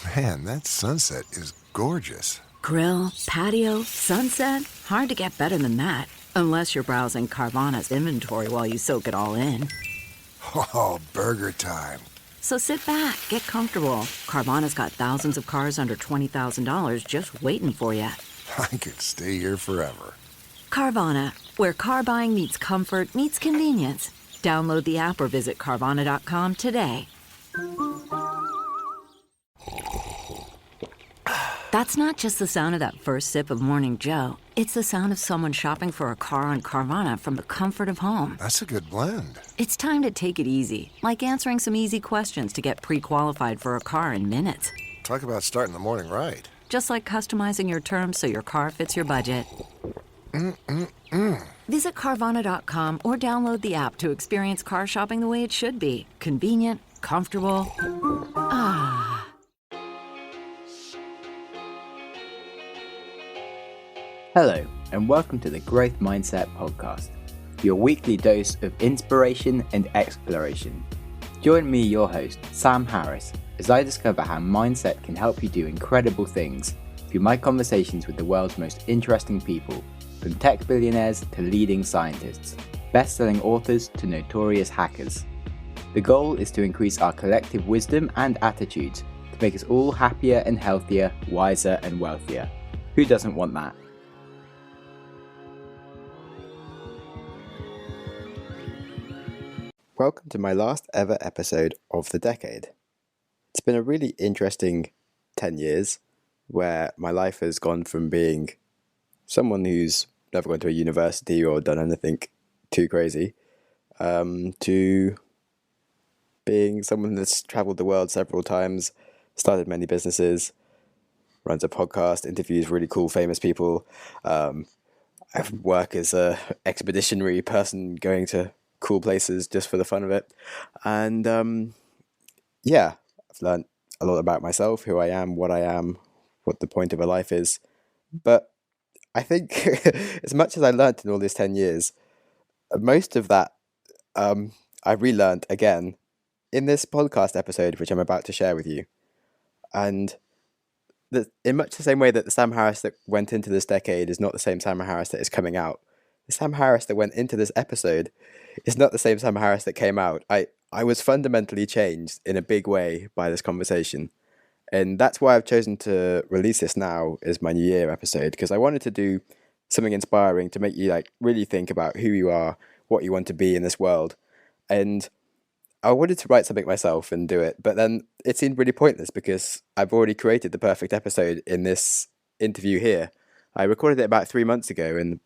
Man, that sunset is gorgeous. Grill, patio, sunset. Hard to get better than that. Unless you're browsing Carvana's inventory while you soak it all in. Oh, burger time. So sit back, get comfortable. Carvana's got thousands of cars under $20,000 just waiting for you. I could stay here forever. Carvana, where car buying meets comfort meets convenience. Download the app or visit Carvana.com today. That's not just the sound of that first sip of Morning Joe. It's the sound of someone shopping for a car on Carvana from the comfort of home. That's a good blend. It's time to take it easy, like answering some easy questions to get pre-qualified for a car in minutes. Talk about starting the morning right. Just like customizing your terms so your car fits your budget. Visit Carvana.com or download the app to experience car shopping the way it should be. Convenient, comfortable. Ah. Hello, and welcome to the Growth Mindset Podcast, your weekly dose of inspiration and exploration. Join me, your host, Sam Harris, as I discover how mindset can help you do incredible things through my conversations with the world's most interesting people, from tech billionaires to leading scientists, best-selling authors to notorious hackers. The goal is to increase our collective wisdom and attitudes to make us all happier and healthier, wiser and wealthier. Who doesn't want that? Welcome to my last ever episode of the decade. It's been a really interesting 10 years where my life has gone from being someone who's never gone to a university or done anything too crazy to being someone that's traveled the world several times, started many businesses, runs a podcast, interviews really cool famous people. I work as a expeditionary person going to cool places just for the fun of it. And I've learned a lot about myself, who I am, what the point of a life is. But I think as much as I learned in all these 10 years, most of that I relearned again in this podcast episode, which I'm about to share with you. And in much the same way that the Sam Harris that went into this decade is not the same Sam Harris that is coming out, the Sam Harris that went into this episode is not the same Sam Harris that came out. I was fundamentally changed in a big way by this conversation. And that's why I've chosen to release this now as my New Year episode, because I wanted to do something inspiring to make you really think about who you are, what you want to be in this world. And I wanted to write something myself and do it, but then it seemed really pointless because I've already created the perfect episode in this interview here. I recorded it about 3 months ago, and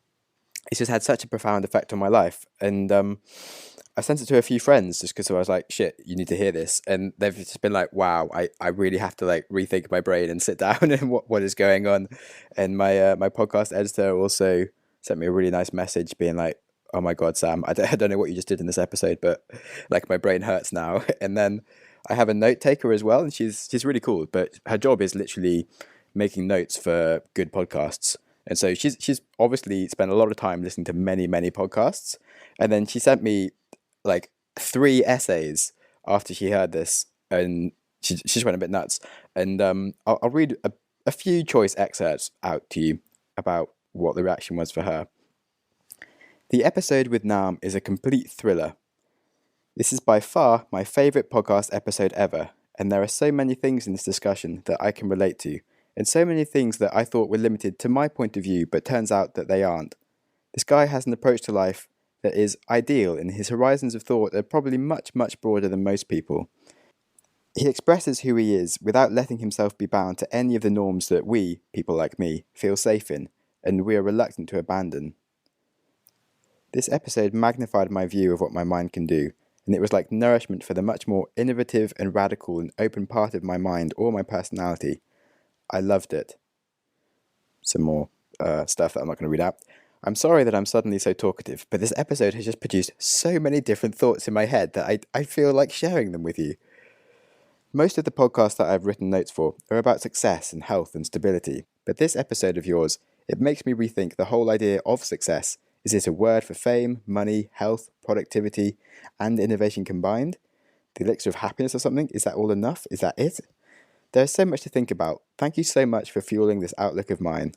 it's just had such a profound effect on my life. And I sent it to a few friends just because I was like, shit, you need to hear this. And they've just been like, wow, I really have to rethink my brain and sit down and what is going on. And my podcast editor also sent me a really nice message being like, oh my God, Sam, I don't know what you just did in this episode, but my brain hurts now. And then I have a note taker as well, and she's really cool, but her job is literally making notes for good podcasts. And so she's obviously spent a lot of time listening to many, many podcasts. And then she sent me 3 essays after she heard this, and she just went a bit nuts. And I'll read a few choice excerpts out to you about what the reaction was for her. The episode with Noam is a complete thriller. This is by far my favourite podcast episode ever, and there are so many things in this discussion that I can relate to, and so many things that I thought were limited to my point of view, but turns out that they aren't. This guy has an approach to life that is ideal, and his horizons of thought are probably much, much broader than most people. He expresses who he is without letting himself be bound to any of the norms that we, people like me, feel safe in, and we are reluctant to abandon. This episode magnified my view of what my mind can do, and it was like nourishment for the much more innovative and radical and open part of my mind or my personality. I loved it. Some more stuff that I'm not going to read out. I'm sorry that I'm suddenly so talkative, but this episode has just produced so many different thoughts in my head that I feel like sharing them with you. Most of the podcasts that I've written notes for are about success and health and stability, but this episode of yours, it makes me rethink the whole idea of success. Is it a word for fame, money, health, productivity, and innovation combined? The elixir of happiness or something? Is that all enough? Is that it? There's so much to think about. Thank you so much for fueling this outlook of mine.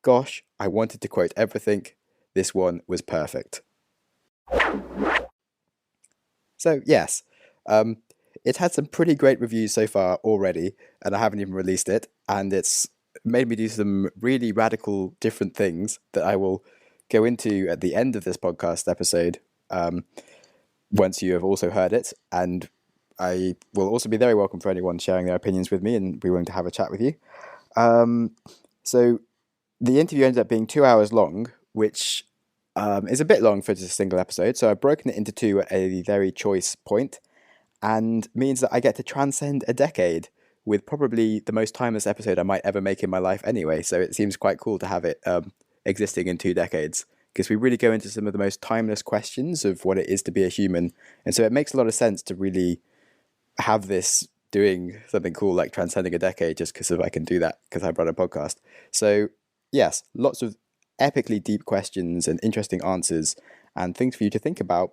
Gosh, I wanted to quote everything. This one was perfect. So, yes, it's had some pretty great reviews so far already, and I haven't even released it, and it's made me do some really radical different things that I will go into at the end of this podcast episode once you have also heard it, and I will also be very welcome for anyone sharing their opinions with me and be willing to have a chat with you. So the interview ended up being 2 hours long, which is a bit long for just a single episode. So I've broken it into two at a very choice point, and means that I get to transcend a decade with probably the most timeless episode I might ever make in my life anyway. So it seems quite cool to have it existing in 2 decades, because we really go into some of the most timeless questions of what it is to be a human. And so it makes a lot of sense to really have this doing something cool like transcending a decade, just because I can do that because I run a podcast. So yes, lots of epically deep questions and interesting answers and things for you to think about.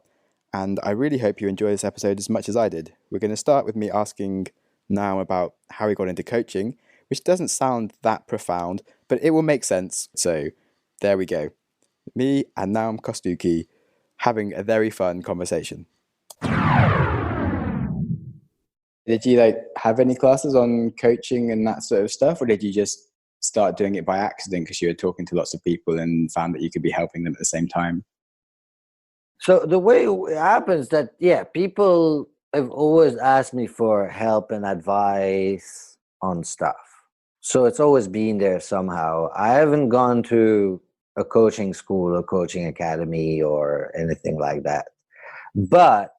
And I really hope you enjoy this episode as much as I did. We're going to start with me asking Noam about how he got into coaching, which doesn't sound that profound, but it will make sense. So there we go. Me and Noam Kostuki having a very fun conversation. Did you have any classes on coaching and that sort of stuff, or did you just start doing it by accident because you were talking to lots of people and found that you could be helping them at the same time? So the way it happens that, people have always asked me for help and advice on stuff. So it's always been there somehow. I haven't gone to a coaching school or coaching academy or anything like that. But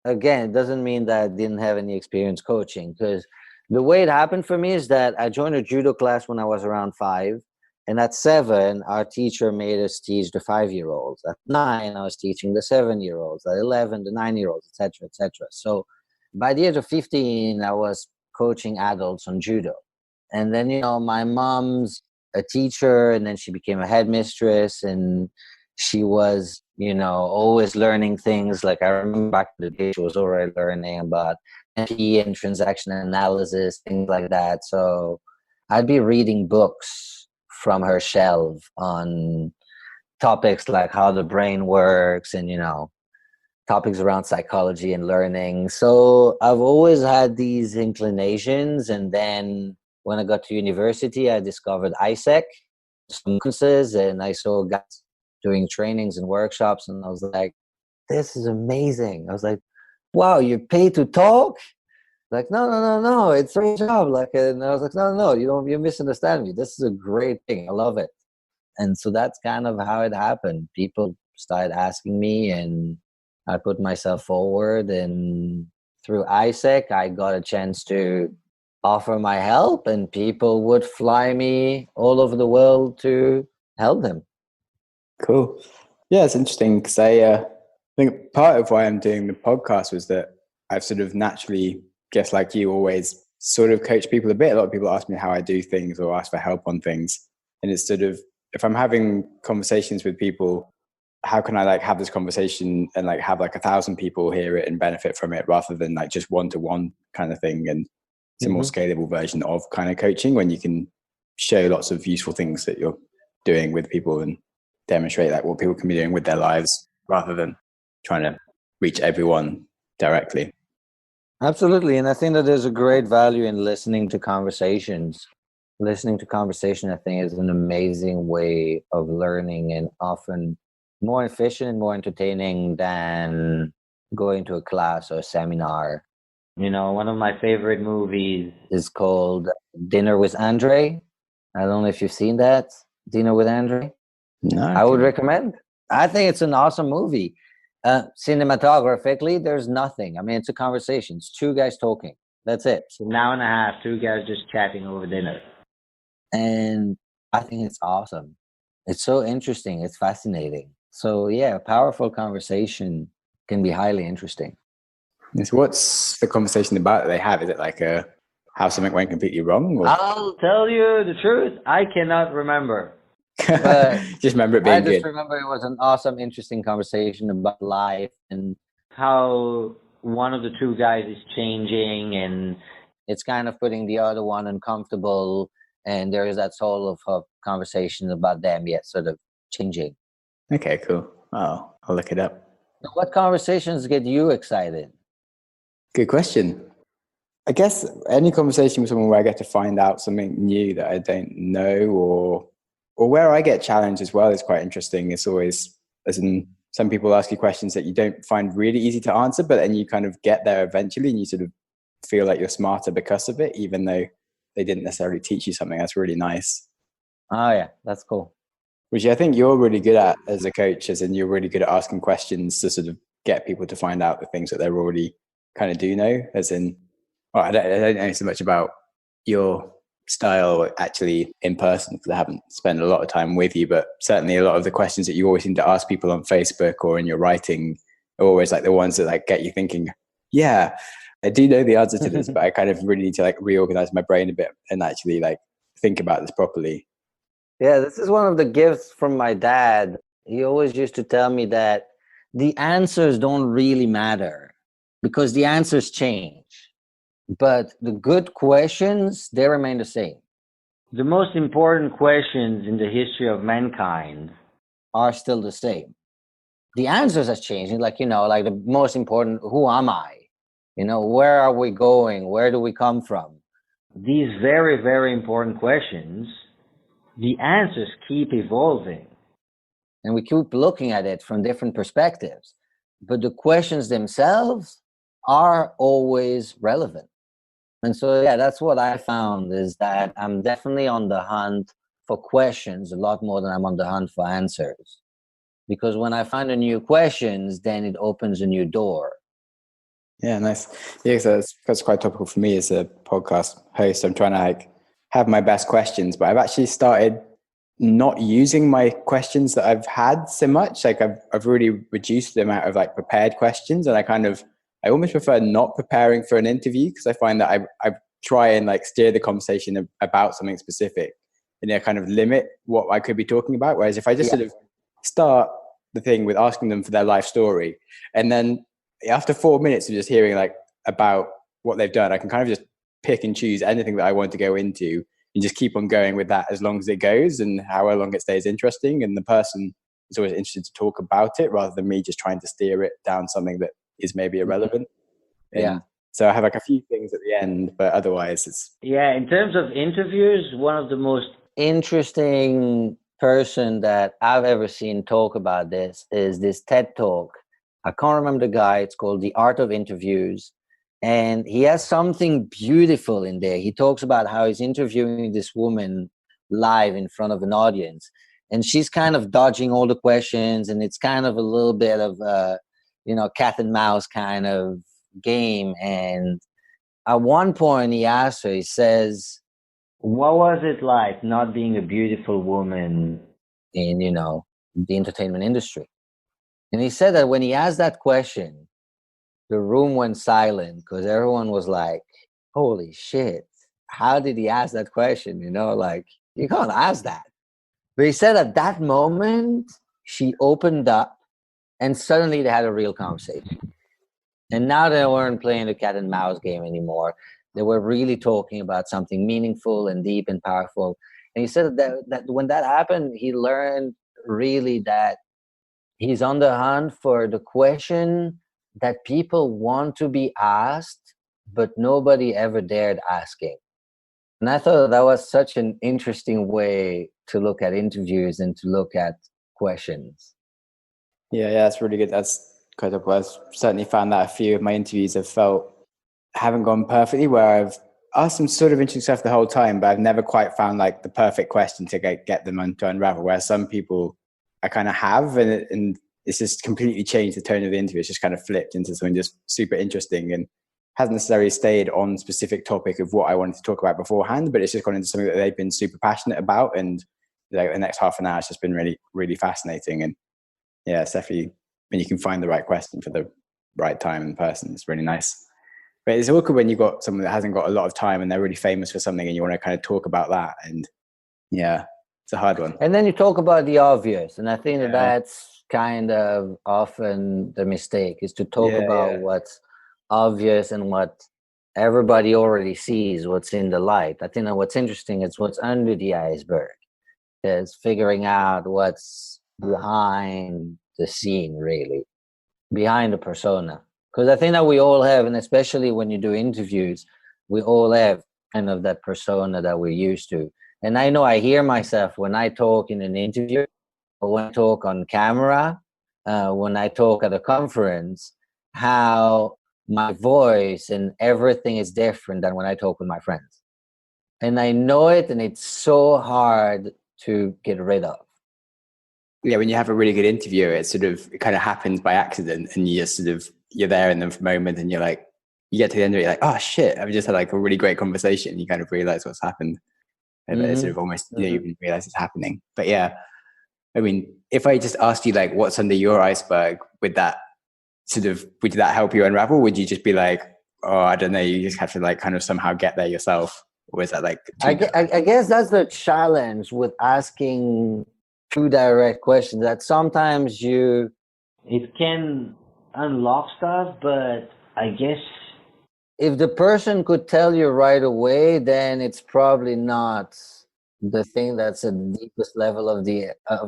again, it doesn't mean that I didn't have any experience coaching, because the way it happened for me is that I joined a judo class when I was around 5. And at 7, our teacher made us teach the 5-year-olds. At 9, I was teaching the 7-year-olds. At 11, the 9-year-olds, etc., etc. So by the age of 15, I was coaching adults on judo. And then, my mom's a teacher, and then she became a headmistress, and she was, always learning things. Like I remember back in the day, she was already learning about NP and transaction analysis, things like that. So I'd be reading books from her shelf on topics like how the brain works and, topics around psychology and learning. So I've always had these inclinations. And then when I got to university, I discovered ISEC, some conferences, and I saw guys doing trainings and workshops. And I was like, this is amazing. I was like, wow, you're paid to talk? Like, no, it's a job. And I was like, no, you misunderstand me. This is a great thing. I love it. And so that's kind of how it happened. People started asking me, and I put myself forward. And through ISEC, I got a chance to offer my help, and people would fly me all over the world to help them. Cool. Yeah, it's interesting because I think part of why I'm doing the podcast was that I've sort of naturally, guess like you, always sort of coach people a bit. A lot of people ask me how I do things or ask for help on things. And it's sort of, if I'm having conversations with people, how can I have this conversation and have 1,000 people hear it and benefit from it, rather than just one-to-one kind of thing? And it's a more scalable version of kind of coaching, when you can show lots of useful things that you're doing with people and demonstrate what people can be doing with their lives, rather than trying to reach everyone directly. Absolutely. And I think that there's a great value in listening to conversations. Listening to conversation, I think, is an amazing way of learning, and often more efficient and more entertaining than going to a class or a seminar. One of my favorite movies is called Dinner with Andre. I don't know if you've seen that, Dinner with Andre. No, I would recommend. I think it's an awesome movie. Cinematographically, there's nothing. I mean, it's a conversation. It's 2 guys talking. That's it. It's an hour and a half, 2 guys just chatting over dinner. And I think it's awesome. It's so interesting. It's fascinating. So yeah, a powerful conversation can be highly interesting. So what's the conversation about that they have? Is it how something went completely wrong? Or? I'll tell you the truth. I cannot remember. But just remember it being good. I just remember it was an awesome, interesting conversation about life and how one of the 2 guys is changing, and It's kind of putting the other one uncomfortable, and there is that soul of conversation about them, yet sort of changing. Okay, cool. Oh, I'll look it up. So what conversations get you excited? Good question. I guess any conversation with someone where I get to find out something new that I don't know, or where I get challenged as well, is quite interesting. It's always, as in, some people ask you questions that you don't find really easy to answer, but then you kind of get there eventually, and you sort of feel like you're smarter because of it, even though they didn't necessarily teach you something. That's really nice. Oh yeah, that's cool. Which I think you're really good at as a coach, as in you're really good at asking questions to sort of get people to find out the things that they're already kind of do know, as in, well, I don't know so much about your style actually in person, because I haven't spent a lot of time with you, but certainly a lot of the questions that you always seem to ask people on Facebook or in your writing are always like the ones that like get you thinking, yeah, I do know the answer to this, but I kind of really need to like reorganize my brain a bit and actually like think about this properly. Yeah, this is one of the gifts from my dad. He always used to tell me that the answers don't really matter because the answers change. But the good questions, they remain the same. The most important questions in the history of mankind are still the same. The answers are changing, like, like the most important, who am I? Where are we going? Where do we come from? These very, very important questions, the answers keep evolving. And we keep looking at it from different perspectives. But the questions themselves are always relevant. And so, yeah, that's what I found, is that I'm definitely on the hunt for questions a lot more than I'm on the hunt for answers. Because when I find a new questions, then it opens a new door. Yeah, nice. Yeah, so that's quite topical for me as a podcast host. I'm trying to like have my best questions, but I've actually started not using my questions that I've had so much. Like I've really reduced the amount of like prepared questions, and I almost prefer not preparing for an interview, because I find that I try and like steer the conversation about something specific, and kind of limit what I could be talking about. Whereas if I just sort of start the thing with asking them for their life story, and then after 4 minutes of just hearing like about what they've done, I can kind of just pick and choose anything that I want to go into and just keep on going with that as long as it goes and however long it stays interesting. And the person is always interested to talk about it rather than me just trying to steer it down something that is maybe irrelevant. And so I have like a few things at the end, but otherwise it's... Yeah, in terms of interviews, one of the most interesting person that I've ever seen talk about this is this TED Talk. I can't remember the guy. It's called The Art of Interviews. And he has something beautiful in there. He talks about how he's interviewing this woman live in front of an audience. And she's kind of dodging all the questions. And it's kind of a little bit of a, cat and mouse kind of game. And at one point he asks her, he says, what was it like not being a beautiful woman in, the entertainment industry? And he said that when he asked that question, the room went silent because everyone was like, holy shit, how did he ask that question? Like, you can't ask that. But he said at that moment, she opened up and suddenly they had a real conversation. And now they weren't playing the cat and mouse game anymore. They were really talking about something meaningful and deep and powerful. And he said that when that happened, he learned really that he's on the hunt for the question that people want to be asked, but nobody ever dared asking. And I thought that was such an interesting way to look at interviews and to look at questions. Yeah, that's really good. That's kind of, I've certainly found that a few of my interviews haven't gone perfectly, where I've asked some sort of interesting stuff the whole time, but I've never quite found like the perfect question to get them to unravel. Whereas some people I kind of have, and it's just completely changed the tone of the interview. It's just kind of flipped into something just super interesting and hasn't necessarily stayed on specific topic of what I wanted to talk about beforehand, but it's just gone into something that they've been super passionate about. And like the next half an hour has just been really, really fascinating. And yeah, it's definitely when you can find the right question for the right time and person, it's really nice. But it's awkward when you've got someone that hasn't got a lot of time and they're really famous for something and you want to kind of talk about that. And yeah, it's a hard one. And then you talk about the obvious. And I think that's kind of often the mistake, is to talk about what's obvious and what everybody already sees what's in the light. I think that what's interesting is what's under the iceberg. Is figuring out what's behind the scene, really, behind the persona. Because I think that we all have, and especially when you do interviews, we all have kind of that persona that we're used to. And I know I hear myself when I talk in an interview, or when I talk on camera, when I talk at a conference, how my voice and everything is different than when I talk with my friends. And I know it, and it's so hard to get rid of. Yeah, when you have a really good interview, it kind of happens by accident, and you just you're there in the moment, and you're like, you get to the end of it, you're like, oh shit, I've just had like a really great conversation. You kind of realize what's happened, and it's sort of almost you even realize it's happening. But yeah, I mean, if I just asked you like, what's under your iceberg, would that help you unravel? Would you just be like, oh, I don't know, you just have to like kind of somehow get there yourself? Or is that like I guess that's the challenge with asking too direct questions, that sometimes it can unlock stuff, but I guess if the person could tell you right away, then it's probably not the thing that's at the deepest level of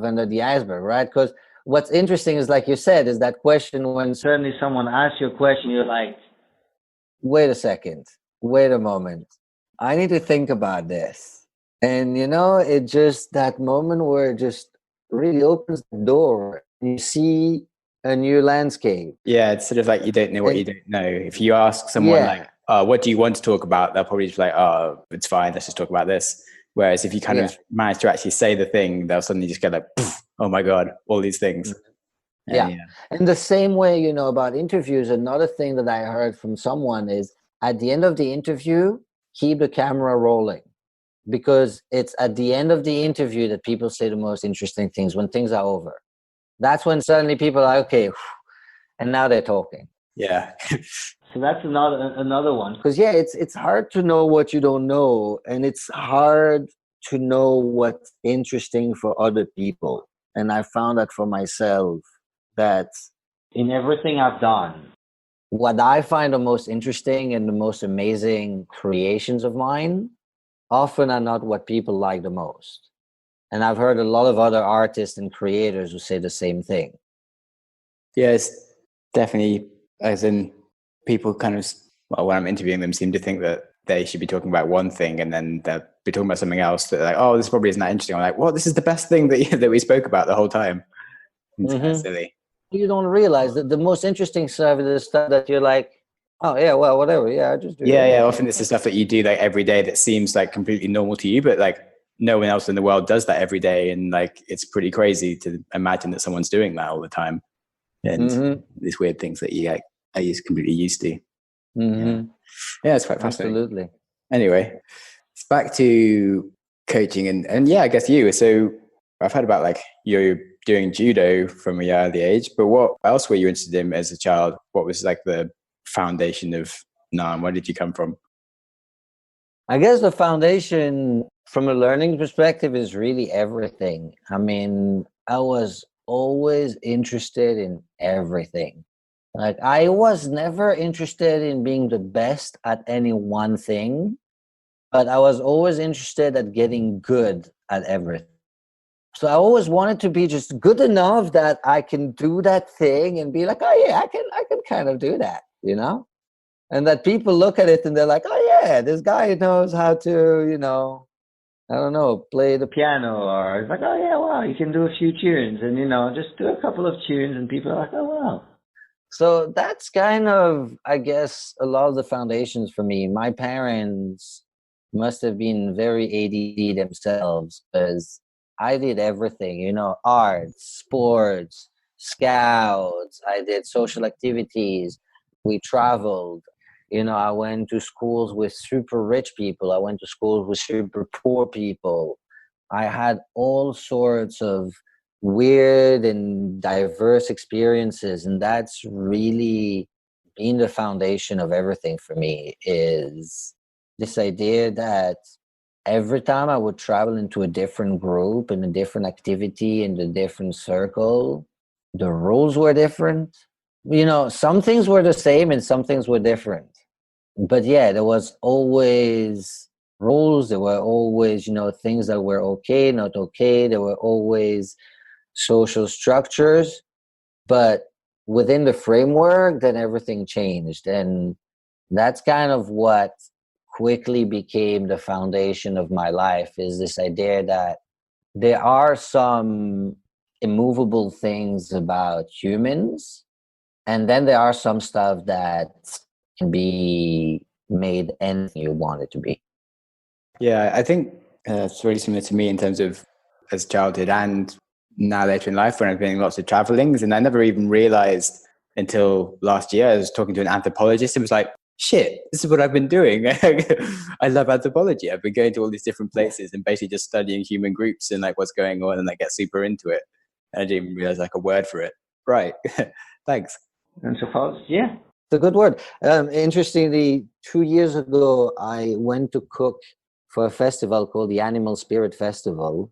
under the iceberg, right? Because what's interesting is, like you said, is that question when suddenly someone asks you a question, you're like, wait a second, wait a moment, I need to think about this. And it just, that moment where it just really opens the door, you see a new landscape. Yeah, it's sort of like you don't know what you don't know. If you ask someone like, what do you want to talk about? They'll probably just be like, oh, it's fine, let's just talk about this. Whereas if you kind of manage to actually say the thing, they'll suddenly just get like, oh my God, all these things. Yeah. And the same way, about interviews, another thing that I heard from someone is, at the end of the interview, keep the camera rolling. Because it's at the end of the interview that people say the most interesting things, when things are over. That's when suddenly people are like, okay, and now they're talking. Yeah. So that's another one. Because it's hard to know what you don't know, and it's hard to know what's interesting for other people. And I found that for myself, that in everything I've done, what I find the most interesting and the most amazing creations of mine often are not what people like the most. And I've heard a lot of other artists and creators who say the same thing. Yeah, it's definitely, as in, people kind of, when I'm interviewing them, seem to think that they should be talking about one thing, and then they'll be talking about something else. That like, oh, this probably isn't that interesting. I'm like, well, this is the best thing that we spoke about the whole time. It's kind of silly. You don't realize that the most interesting stuff is the stuff that you're like, oh yeah, well, whatever. Yeah, I just do. Yeah. Often it's the stuff that you do like every day that seems like completely normal to you, but like no one else in the world does that every day, and like it's pretty crazy to imagine that someone's doing that all the time. And these weird things that you like are just completely used to. Yeah, it's quite fascinating. Absolutely. Anyway, it's back to coaching and yeah, I guess you. So I've heard about like you doing judo from a early age, but what else were you interested in as a child? What was like the foundation of Noam? Where did you come from? I guess the foundation from a learning perspective is really everything. I mean, I was always interested in everything. Like, I was never interested in being the best at any one thing, but I was always interested at getting good at everything. So I always wanted to be just good enough that I can do that thing and be like, oh yeah, I can kind of do that, And that people look at it and they're like, oh yeah, this guy knows how to, I don't know, play the piano, or it's like, oh yeah, wow, you can do a few tunes, and just do a couple of tunes, and people are like, oh wow. So that's kind of, I guess, a lot of the foundations for me. My parents must have been very ADD themselves, because I did everything, art, sports, scouts, I did social activities, we traveled. I went to schools with super rich people. I went to schools with super poor people. I had all sorts of weird and diverse experiences. And that's really been the foundation of everything for me, is this idea that every time I would travel into a different group, in a different activity, in a different circle, the rules were different. Some things were the same and some things were different. But yeah, there was always rules. There were always, things that were okay, not okay. There were always social structures, but within the framework, then everything changed. And that's kind of what quickly became the foundation of my life, is this idea that there are some immovable things about humans, and then there are some stuff that can be made anything you want it to be. Yeah, I think it's really similar to me in terms of as childhood and now later in life when I've been doing lots of travelings. And I never even realized until last year, I was talking to an anthropologist and was like, shit, this is what I've been doing. I love anthropology. I've been going to all these different places and basically just studying human groups and like what's going on, and I get super into it. And I didn't even realize like a word for it. Right. Thanks. Anthropology, yeah. It's a good word. Interestingly, 2 years ago, I went to cook for a festival called the Animal Spirit Festival.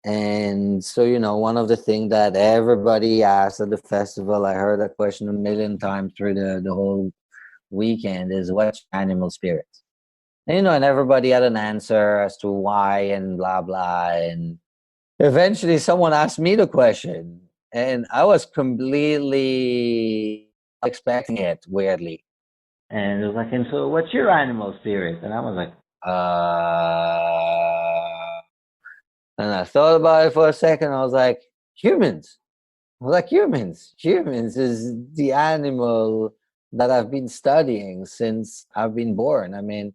And so, one of the things that everybody asked at the festival, I heard that question a million times through the whole weekend, is what's your animal spirit? And everybody had an answer as to why and blah, blah. And eventually someone asked me the question, and I was completely expecting it, weirdly. And it was like, and so what's your animal spirit? And I was like, and I thought about it for a second. I was like, humans. I was like, humans. Humans is the animal that I've been studying since I've been born. I mean,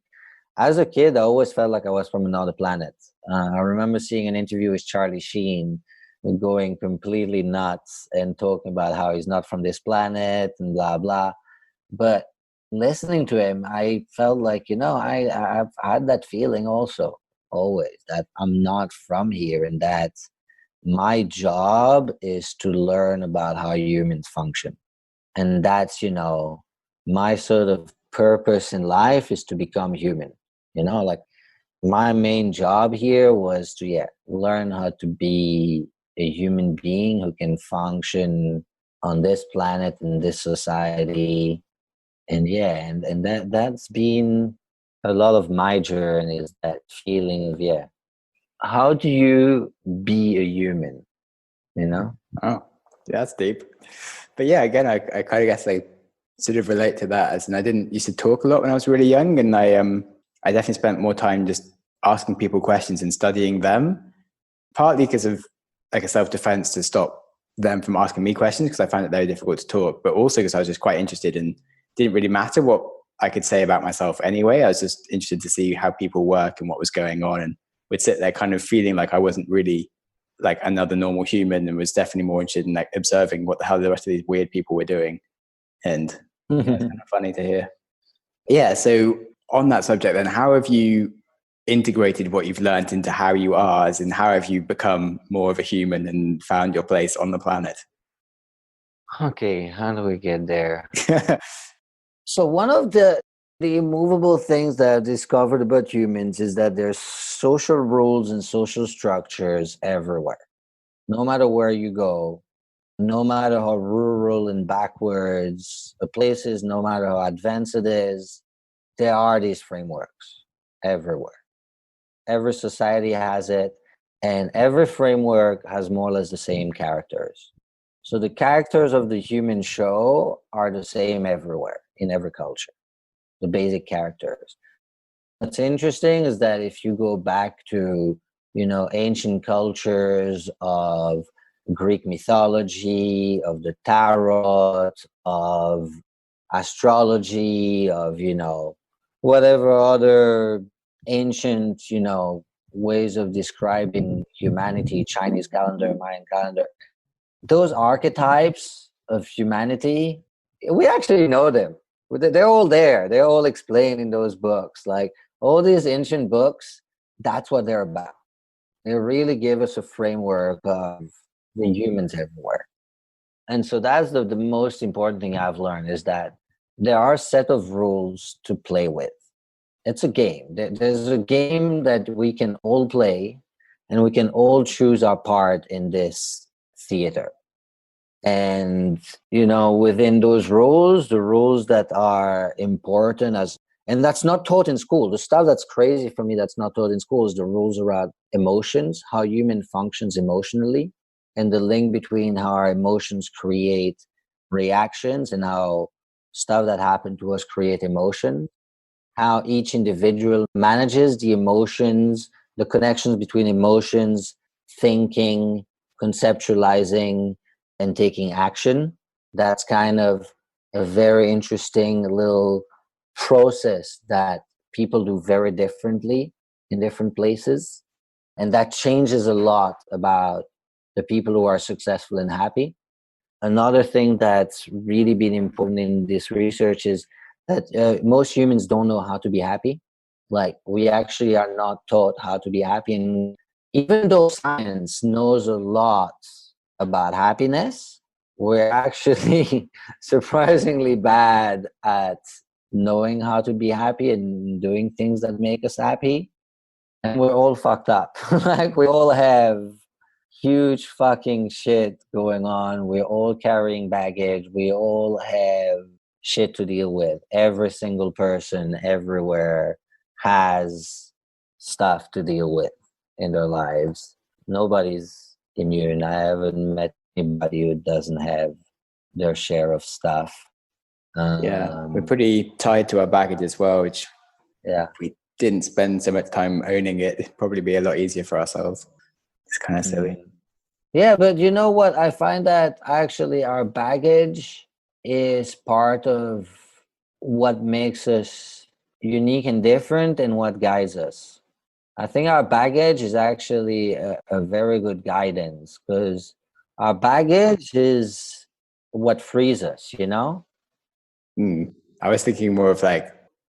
as a kid, I always felt like I was from another planet. I remember seeing an interview with Charlie Sheen going completely nuts and talking about how he's not from this planet and blah, blah. But listening to him, I felt like, I've had that feeling also, always, that I'm not from here, and that my job is to learn about how humans function. And that's, my sort of purpose in life is to become human. Like my main job here was to, learn how to be a human being who can function on this planet, in this society. And that's been a lot of my journey, is that feeling of, how do you be a human, Oh, yeah, that's deep. But yeah, again, I kind of guess I sort of relate to that, as and I didn't used to talk a lot when I was really young, and I definitely spent more time just asking people questions and studying them, partly because of like a self-defense to stop them from asking me questions, because I found it very difficult to talk, but also because I was just quite interested, and didn't really matter what I could say about myself anyway. I was just interested to see how people work and what was going on, and would sit there kind of feeling like I wasn't really like another normal human, and was definitely more interested in like observing what the hell the rest of these weird people were doing. And yeah, it's kind of funny to hear. Yeah, so on that subject then, how have you integrated what you've learned into how you are, as in how have you become more of a human and found your place on the planet? Okay, how do we get there? So one of the immovable things that I've discovered about humans is that there's social rules and social structures everywhere. No matter where you go, no matter how rural and backwards a place is, no matter how advanced it is, there are these frameworks everywhere. Every society has it, and every framework has more or less the same characters. So the characters of the human show are the same everywhere, in every culture, the basic characters. What's interesting is that if you go back to, ancient cultures of Greek mythology, of the tarot, of astrology, of, whatever other ancient, ways of describing humanity, Chinese calendar, Mayan calendar, those archetypes of humanity, we actually know them. They're all there. They're all explained in those books. Like all these ancient books, that's what they're about. They really give us a framework of the humans everywhere. And so that's the most important thing I've learned, is that there are a set of rules to play with. It's a game. There's a game that we can all play, and we can all choose our part in this theater. And, within those rules, the rules that are important as And that's not taught in school. The stuff that's crazy for me that's not taught in school is the rules around emotions, how human functions emotionally, and the link between how our emotions create reactions and how stuff that happen to us create emotion, how each individual manages the emotions, the connections between emotions, thinking, conceptualizing, and taking action. That's kind of a very interesting little process that people do very differently in different places. And that changes a lot about the people who are successful and happy. Another thing that's really been important in this research is that most humans don't know how to be happy. Like, we actually are not taught how to be happy. And even though science knows a lot about happiness, we're actually surprisingly bad at knowing how to be happy and doing things that make us happy. And we're all fucked up. Like, we all have huge fucking shit going on. We're all carrying baggage. We all have shit to deal with. Every single person everywhere has stuff to deal with in their lives. Nobody's immune. I haven't met anybody who doesn't have their share of stuff. Yeah, we're pretty tied to our baggage as well, which Yeah. if we didn't spend so much time owning it, it'd probably be a lot easier for ourselves. It's kind of silly. Yeah, but you know what? I find that actually our baggage is part of what makes us unique and different and what guides us. I think our baggage is actually a very good guidance, because our baggage is what frees us, you know? I was thinking more of like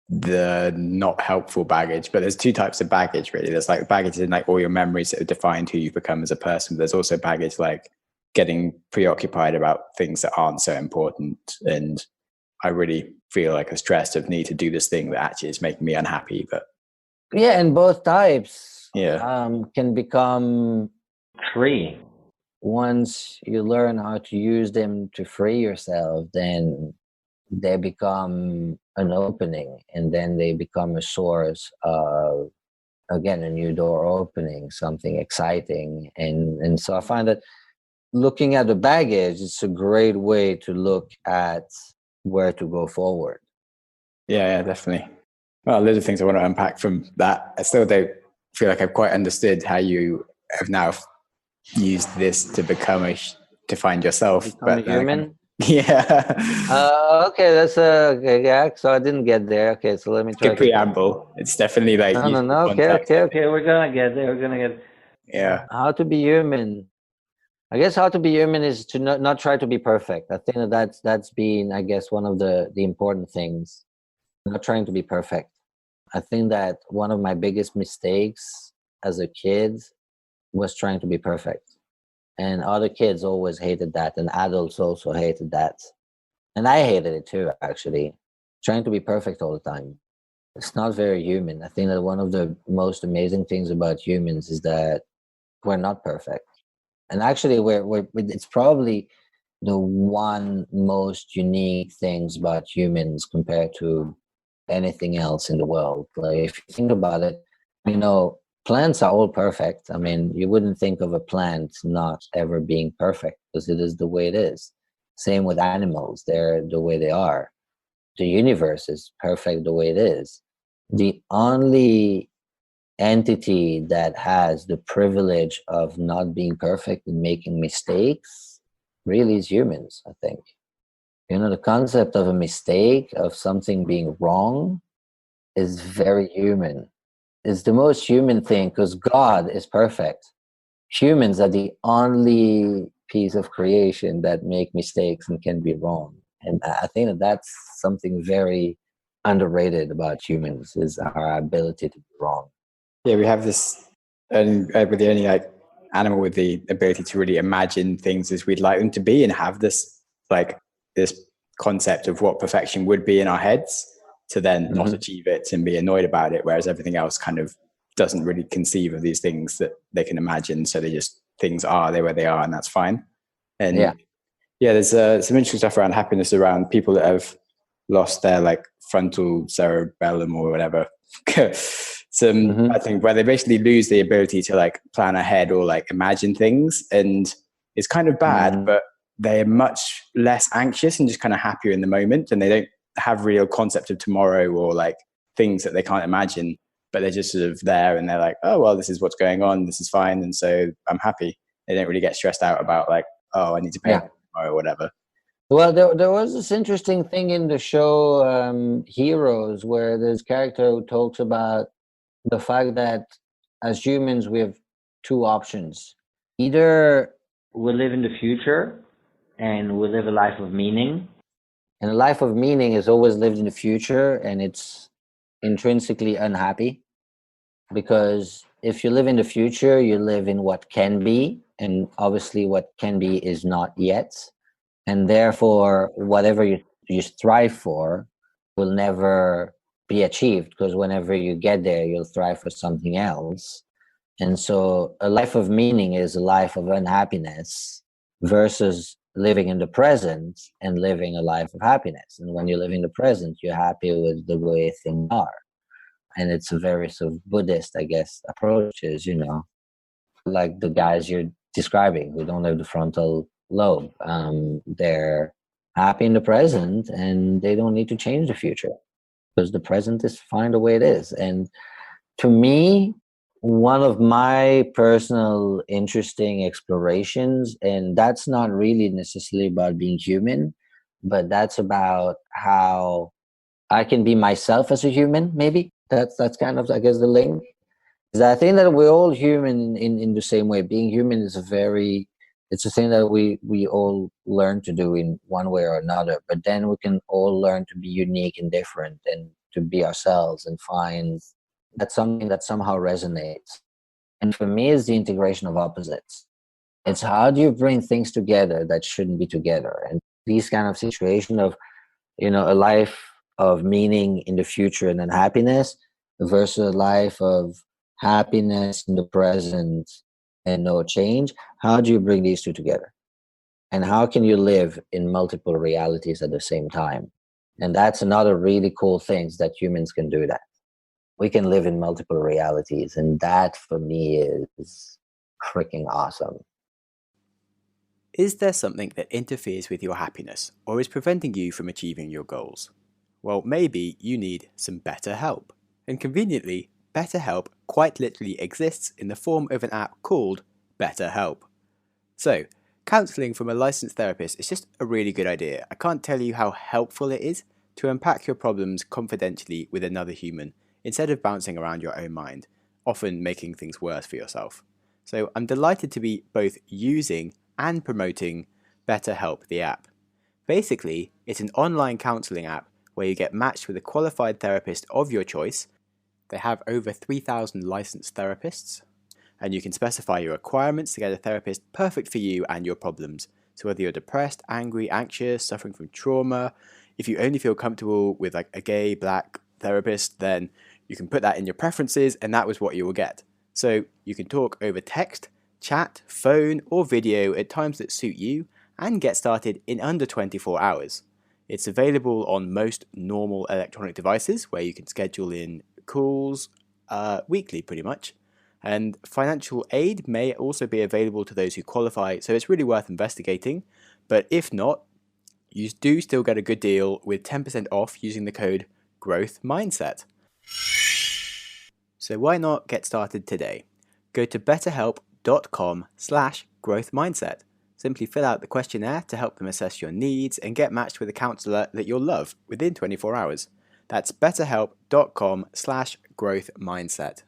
the not helpful baggage, but there's two types of baggage really. There's like baggage in like all your memories that have defined who you've become as a person. There's also baggage like getting preoccupied about things that aren't so important. And I really feel like a stress of need to do this thing that actually is making me unhappy. But Yeah, and both types yeah, can become free. Once you learn how to use them to free yourself, then they become an opening, and then they become a source of, again, a new door opening, something exciting. And so I find that looking at the baggage, it's a great way to look at where to go forward. yeah, definitely. Well, a lot of things I want to unpack from that. I still don't feel like I've quite understood how you have now used this to to find yourself. Become a But then I kind of, human. yeah. Okay, that's okay, yeah. So I didn't get there. Okay, so let me try Good to. preamble. It's definitely like No, no, useful no. Okay, context. okay, okay. We're gonna get there. We're gonna get Yeah. how to be human. I guess how to be human is to not try to be perfect. I think that's been, I guess, one of the important things. Not trying to be perfect. I think that one of my biggest mistakes as a kid was trying to be perfect. And other kids always hated that, and adults also hated that. And I hated it too, actually. Trying to be perfect all the time. It's not very human. I think that one of the most amazing things about humans is that we're not perfect. And actually, it's probably the one most unique things about humans compared to anything else in the world. Like, if you think about it, you know, plants are all perfect. I mean, you wouldn't think of a plant not ever being perfect, because it is the way it is. Same with animals, they're the way they are. The universe is perfect the way it is. The only entity that has the privilege of not being perfect and making mistakes really is humans, I think. You know, the concept of a mistake, of something being wrong, is very human. It's the most human thing, because God is perfect. Humans are the only piece of creation that make mistakes and can be wrong. And I think that that's something very underrated about humans, is our ability to be wrong. Yeah, we have this, and we're the only like animal with the ability to really imagine things as we'd like them to be, and have this like this concept of what perfection would be in our heads, to then not achieve it and be annoyed about it. Whereas everything else kind of doesn't really conceive of these things that they can imagine. So they just, things are, they're where they are, and that's fine. Yeah. And yeah, there's some interesting stuff around happiness, around people that have lost their like frontal cerebellum or whatever. I think where they basically lose the ability to like plan ahead or like imagine things, and it's kind of bad, but they're much less anxious and just kind of happier in the moment, and they don't have real concept of tomorrow or like things that they can't imagine, but they're just sort of there and they're like, oh well, this is what's going on, this is fine, and so I'm happy. They don't really get stressed out about like, oh, I need to pay tomorrow or whatever. Well, there was this interesting thing in the show Heroes, where there's a character who talks about the fact that as humans we have two options. Either we live in the future and we live a life of meaning, and a life of meaning is always lived in the future, and it's intrinsically unhappy, because if you live in the future, you live in what can be, and obviously what can be is not yet, and therefore whatever you strive for will never be achieved, because whenever you get there you'll strive for something else. And so a life of meaning is a life of unhappiness versus living in the present and living a life of happiness. And when you live in the present, you're happy with the way things are. And it's a very sort of Buddhist, I guess, approaches, like the guys you're describing who don't have the frontal lobe. They're happy in the present and they don't need to change the future, because the present is fine the way it is. And to me, one of my personal interesting explorations, and that's not really necessarily about being human, but that's about how I can be myself as a human. Maybe that's kind of, I guess, the link. Is that I think that we're all human in the same way. Being human is it's a thing that we all learn to do in one way or another, but then we can all learn to be unique and different and to be ourselves and find that's something that somehow resonates. And for me, it's the integration of opposites. It's how do you bring things together that shouldn't be together? And these kind of situation of, a life of meaning in the future and then happiness versus a life of happiness in the present and no change. How do you bring these two together? And how can you live in multiple realities at the same time? And that's another really cool thing, that humans can do that. We can live in multiple realities, and that for me is freaking awesome. Is there something that interferes with your happiness or is preventing you from achieving your goals? Well, maybe you need some better help. And conveniently, BetterHelp quite literally exists in the form of an app called BetterHelp. So, counselling from a licensed therapist is just a really good idea. I can't tell you how helpful it is to unpack your problems confidentially with another human instead of bouncing around your own mind, often making things worse for yourself. So I'm delighted to be both using and promoting BetterHelp, the app. Basically, it's an online counselling app where you get matched with a qualified therapist of your choice. They have over 3,000 licensed therapists, and you can specify your requirements to get a therapist perfect for you and your problems. So whether you're depressed, angry, anxious, suffering from trauma, if you only feel comfortable with like a gay, black therapist, then you can put that in your preferences and that was what you will get. So you can talk over text, chat, phone or video at times that suit you and get started in under 24 hours. It's available on most normal electronic devices where you can schedule in calls weekly pretty much. And financial aid may also be available to those who qualify, so it's really worth investigating. But if not, you do still get a good deal with 10% off using the code Growth Mindset. So why not get started today? Go to betterhelp.com/growthmindset. Simply fill out the questionnaire to help them assess your needs and get matched with a counsellor that you'll love within 24 hours. That's betterhelp.com/growthmindset.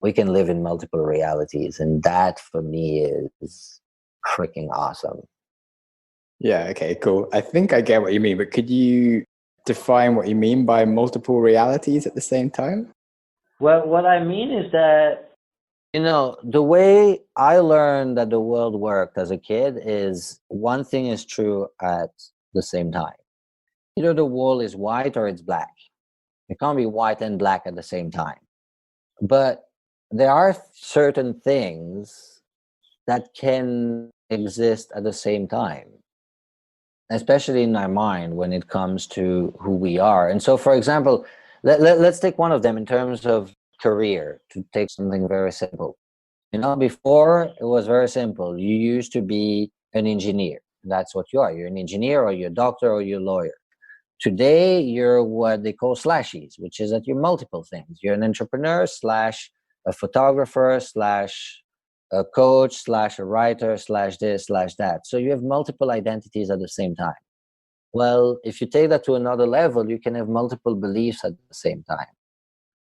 We can live in multiple realities, and that for me is freaking awesome. Yeah, okay, cool. I think I get what you mean, but could you define what you mean by multiple realities at the same time? Well, what I mean is that, the way I learned that the world worked as a kid is one thing is true at the same time. Either the wall is white or it's black. It can't be white and black at the same time. But there are certain things that can exist at the same time. especially in our mind when it comes to who we are. And so, for example, let's take one of them in terms of career, to take something very simple. Before it was very simple. You used to be an engineer. That's what you are. You're an engineer, or you're a doctor, or you're a lawyer. Today, you're what they call slashies, which is that you're multiple things. You're an entrepreneur slash a photographer slash a coach slash a writer slash this slash that. So you have multiple identities at the same time. Well, if you take that to another level, you can have multiple beliefs at the same time.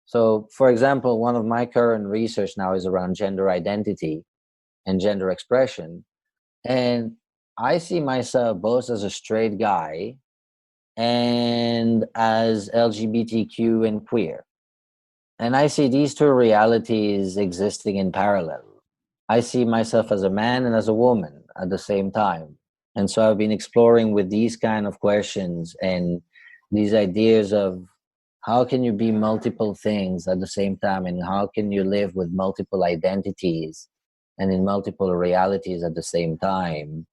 So, for example, one of my current research now is around gender identity and gender expression. And I see myself both as a straight guy and as LGBTQ and queer. And I see these two realities existing in parallel. I see myself as a man and as a woman at the same time. And so I've been exploring with these kind of questions and these ideas of how can you be multiple things at the same time, and how can you live with multiple identities and in multiple realities at the same time.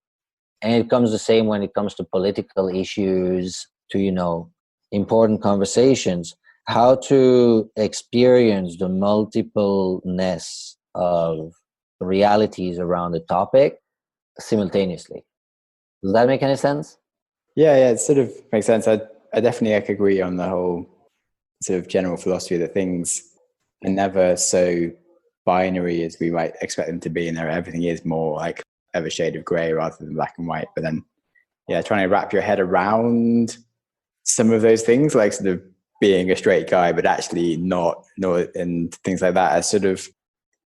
And it comes the same when it comes to political issues, to important conversations, how to experience the multipleness of realities around the topic simultaneously. Does that make any sense? Yeah, it sort of makes sense. I definitely agree on the whole sort of general philosophy that things are never so binary as we might expect them to be, and everything is more like of a shade of grey rather than black and white. But then, trying to wrap your head around some of those things, like sort of being a straight guy, but actually not, and things like that, sort of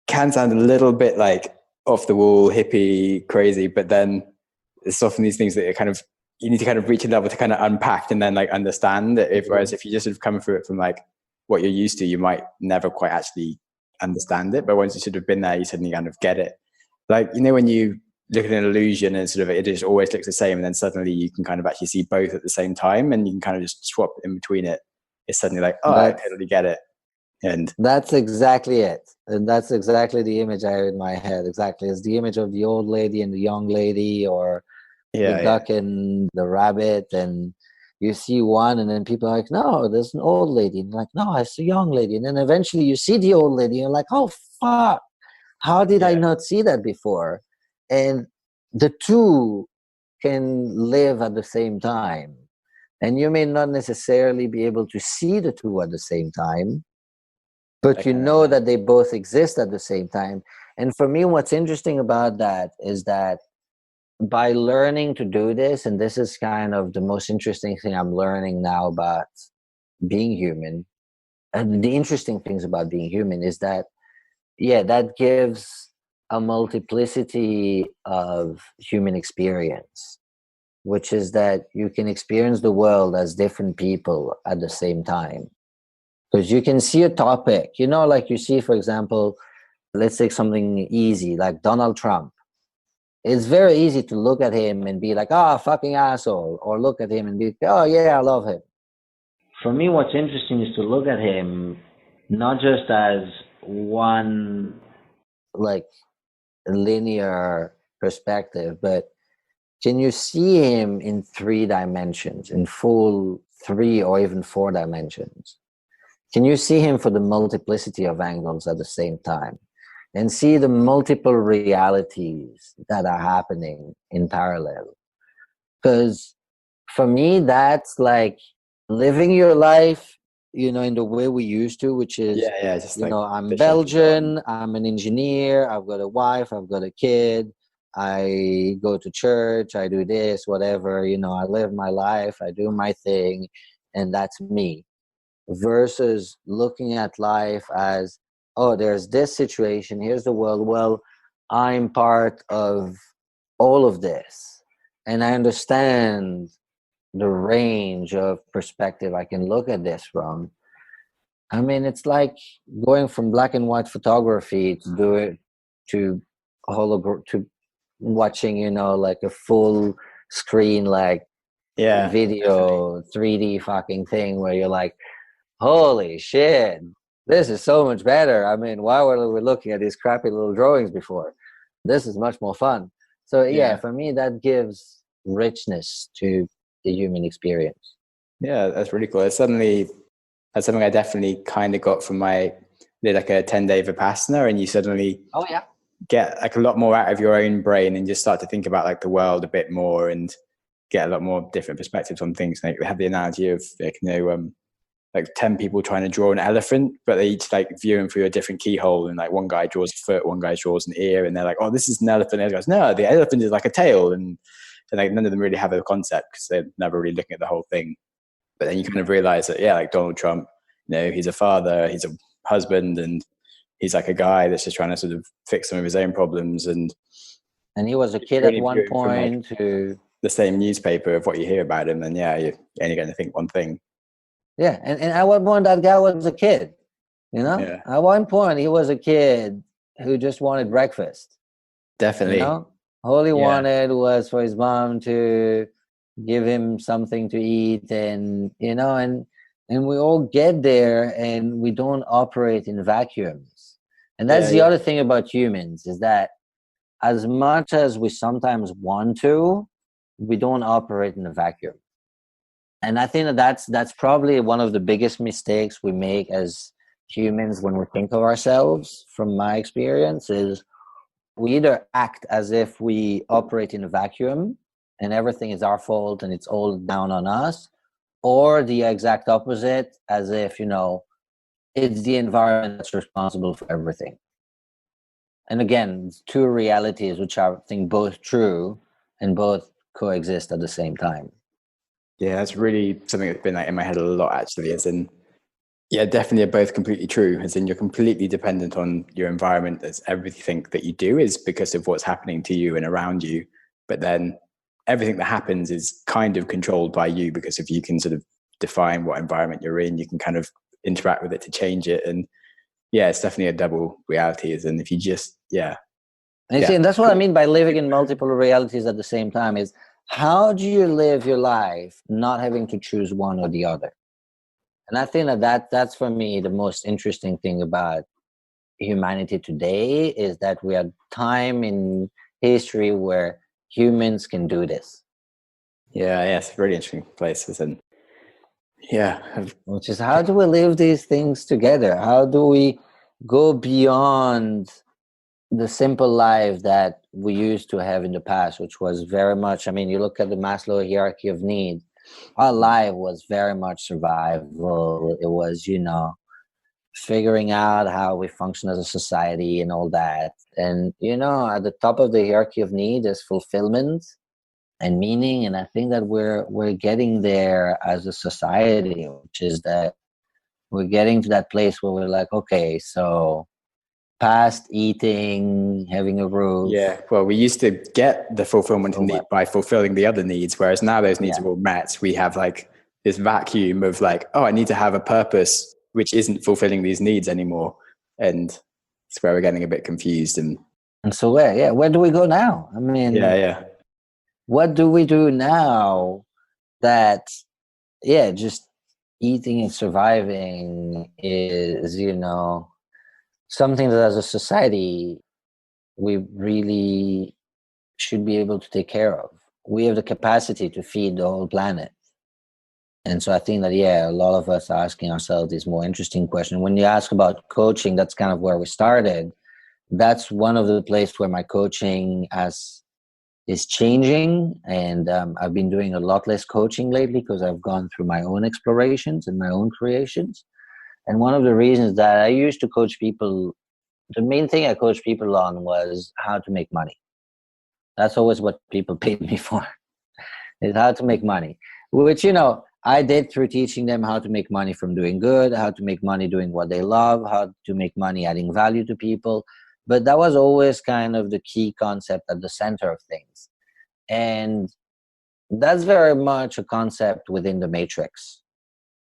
can sound a little bit like off the wall, hippie, crazy. But then it's often these things that are kind of, you need to kind of reach a level to kind of unpack and then like understand it. Whereas if you just sort of come through it from like what you're used to, you might never quite actually understand it. But once you've sort of been there, you suddenly kind of get it. Like, when you look at an illusion and sort of it just always looks the same, and then suddenly you can kind of actually see both at the same time, and you can kind of just swap in between it. It's suddenly like, oh, I totally get it. And that's exactly it. And that's exactly the image I have in my head. Exactly. It's the image of the old lady and the young lady, or the duck and the rabbit. And you see one, and then people are like, no, there's an old lady. And like, no, it's a young lady. And then eventually you see the old lady, and you're like, oh, fuck. How did I not see that before? And the two can live at the same time. And you may not necessarily be able to see the two at the same time, but you know that they both exist at the same time. And for me, what's interesting about that is that by learning to do this, and this is kind of the most interesting thing I'm learning now about being human, and the interesting things about being human is that, that gives a multiplicity of human experience, which is that you can experience the world as different people at the same time. Because you can see a topic, like you see, for example, let's take something easy, like Donald Trump. It's very easy to look at him and be like, oh, fucking asshole. Or look at him and be, oh, yeah, I love him. For me, what's interesting is to look at him not just as one, like, linear perspective, but can you see him in 3 dimensions, in full 3 or even 4 dimensions? Can you see him for the multiplicity of angles at the same time, and see the multiple realities that are happening in parallel? Because for me, that's like living your life, in the way we used to, which is, just like I'm Belgian, I'm an engineer, I've got a wife, I've got a kid, I go to church, I do this, whatever, I live my life, I do my thing, and that's me. Versus looking at life as, oh, there's this situation, here's the world, well, I'm part of all of this, and I understand the range of perspective I can look at this from. I mean, it's like going from black and white photography to do it to to watching, like a full screen, like video, definitely. 3D fucking thing where you're like, holy shit, this is so much better. I mean, why were we looking at these crappy little drawings before? This is much more fun. So for me, that gives richness to the human experience. Yeah, that's really cool. That's something I definitely kind of got from did like a 10-day Vipassana, and you suddenly Oh yeah. get like a lot more out of your own brain and just start to think about like the world a bit more and get a lot more different perspectives on things. Like we have the analogy of like 10 people trying to draw an elephant, but they each like view him through a different keyhole, and like one guy draws a foot, one guy draws an ear, and they're like, oh, this is an elephant. And the other goes, no, the elephant is like a tail. And like none of them really have a concept because they're never really looking at the whole thing. But then you kind of realize that, yeah, like Donald Trump, he's a father, he's a husband, and he's like a guy that's just trying to sort of fix some of his own problems. And he was a kid at one point who the same newspaper of what you hear about him, then yeah, you're only going to think one thing. Yeah, and at one point that guy was a kid, Yeah. At one point he was a kid who just wanted breakfast. Definitely. All he wanted was for his mom to give him something to eat, and and we all get there, and we don't operate in vacuums. And that's the other thing about humans, is that as much as we sometimes want to, we don't operate in a vacuum. And I think that's probably one of the biggest mistakes we make as humans when we think of ourselves, from my experience, is we either act as if we operate in a vacuum and everything is our fault and it's all down on us, or the exact opposite, as if, it's the environment that's responsible for everything. And again, two realities which are, I think, both true and both coexist at the same time. Yeah, that's really something that's been like in my head a lot, actually, as in, yeah, definitely are both completely true, as in you're completely dependent on your environment, as everything that you do is because of what's happening to you and around you. But then everything that happens is kind of controlled by you, because if you can sort of define what environment you're in, you can kind of interact with it to change it. And yeah, it's definitely a double reality, as in if you just, And that's what I mean by living in multiple realities at the same time, is how do you live your life not having to choose one or the other? And I think that's for me the most interesting thing about humanity today, is that we are time in history where humans can do this. Yeah, it's a really interesting place, isn't it? Yeah. Which is, how do we live these things together? How do we go beyond the simple life that we used to have in the past, which was very much, you look at the Maslow hierarchy of need, our life was very much survival. It was, figuring out how we function as a society and all that. And, at the top of the hierarchy of need is fulfillment and meaning. And I think that we're getting there as a society, which is that we're getting to that place where we're like, okay, so past eating, having a roof. Yeah, well, we used to get the fulfillment of need by fulfilling the other needs, whereas now those needs are all met. We have like this vacuum of like, oh, I need to have a purpose, which isn't fulfilling these needs anymore. And it's where we're getting a bit confused. And so where do we go now? What do we do now that, just eating and surviving is, something that as a society we really should be able to take care of. We have the capacity to feed the whole planet. And so I think that, a lot of us are asking ourselves these more interesting questions. When you ask about coaching, that's kind of where we started. That's one of the places where my coaching is changing. And I've been doing a lot less coaching lately because I've gone through my own explorations and my own creations. And one of the reasons that I used to coach people, the main thing I coached people on was how to make money. That's always what people paid me for, is how to make money, which, I did through teaching them how to make money from doing good, how to make money doing what they love, how to make money adding value to people. But that was always kind of the key concept at the center of things. And that's very much a concept within the matrix.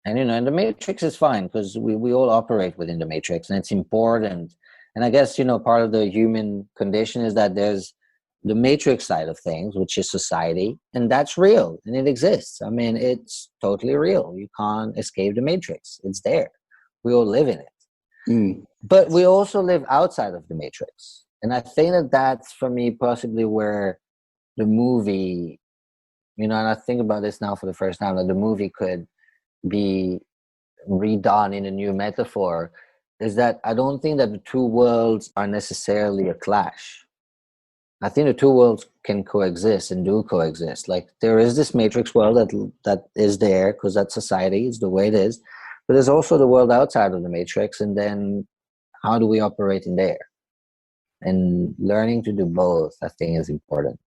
And, and the matrix is fine because we all operate within the matrix, and it's important. And I guess, part of the human condition is that there's the matrix side of things, which is society, and that's real and it exists. It's totally real. You can't escape the matrix. It's there. We all live in it. But we also live outside of the matrix. And I think that that's, for me, possibly where the movie And I think about this now for the first time, that the movie could be redone in a new metaphor, is that I don't think that the two worlds are necessarily a clash. I think the two worlds can coexist and do coexist. Like, there is this matrix world that is there because that's society, it's the way it is. But there's also the world outside of the matrix, and then how do we operate in there? And learning to do both, I think, is important.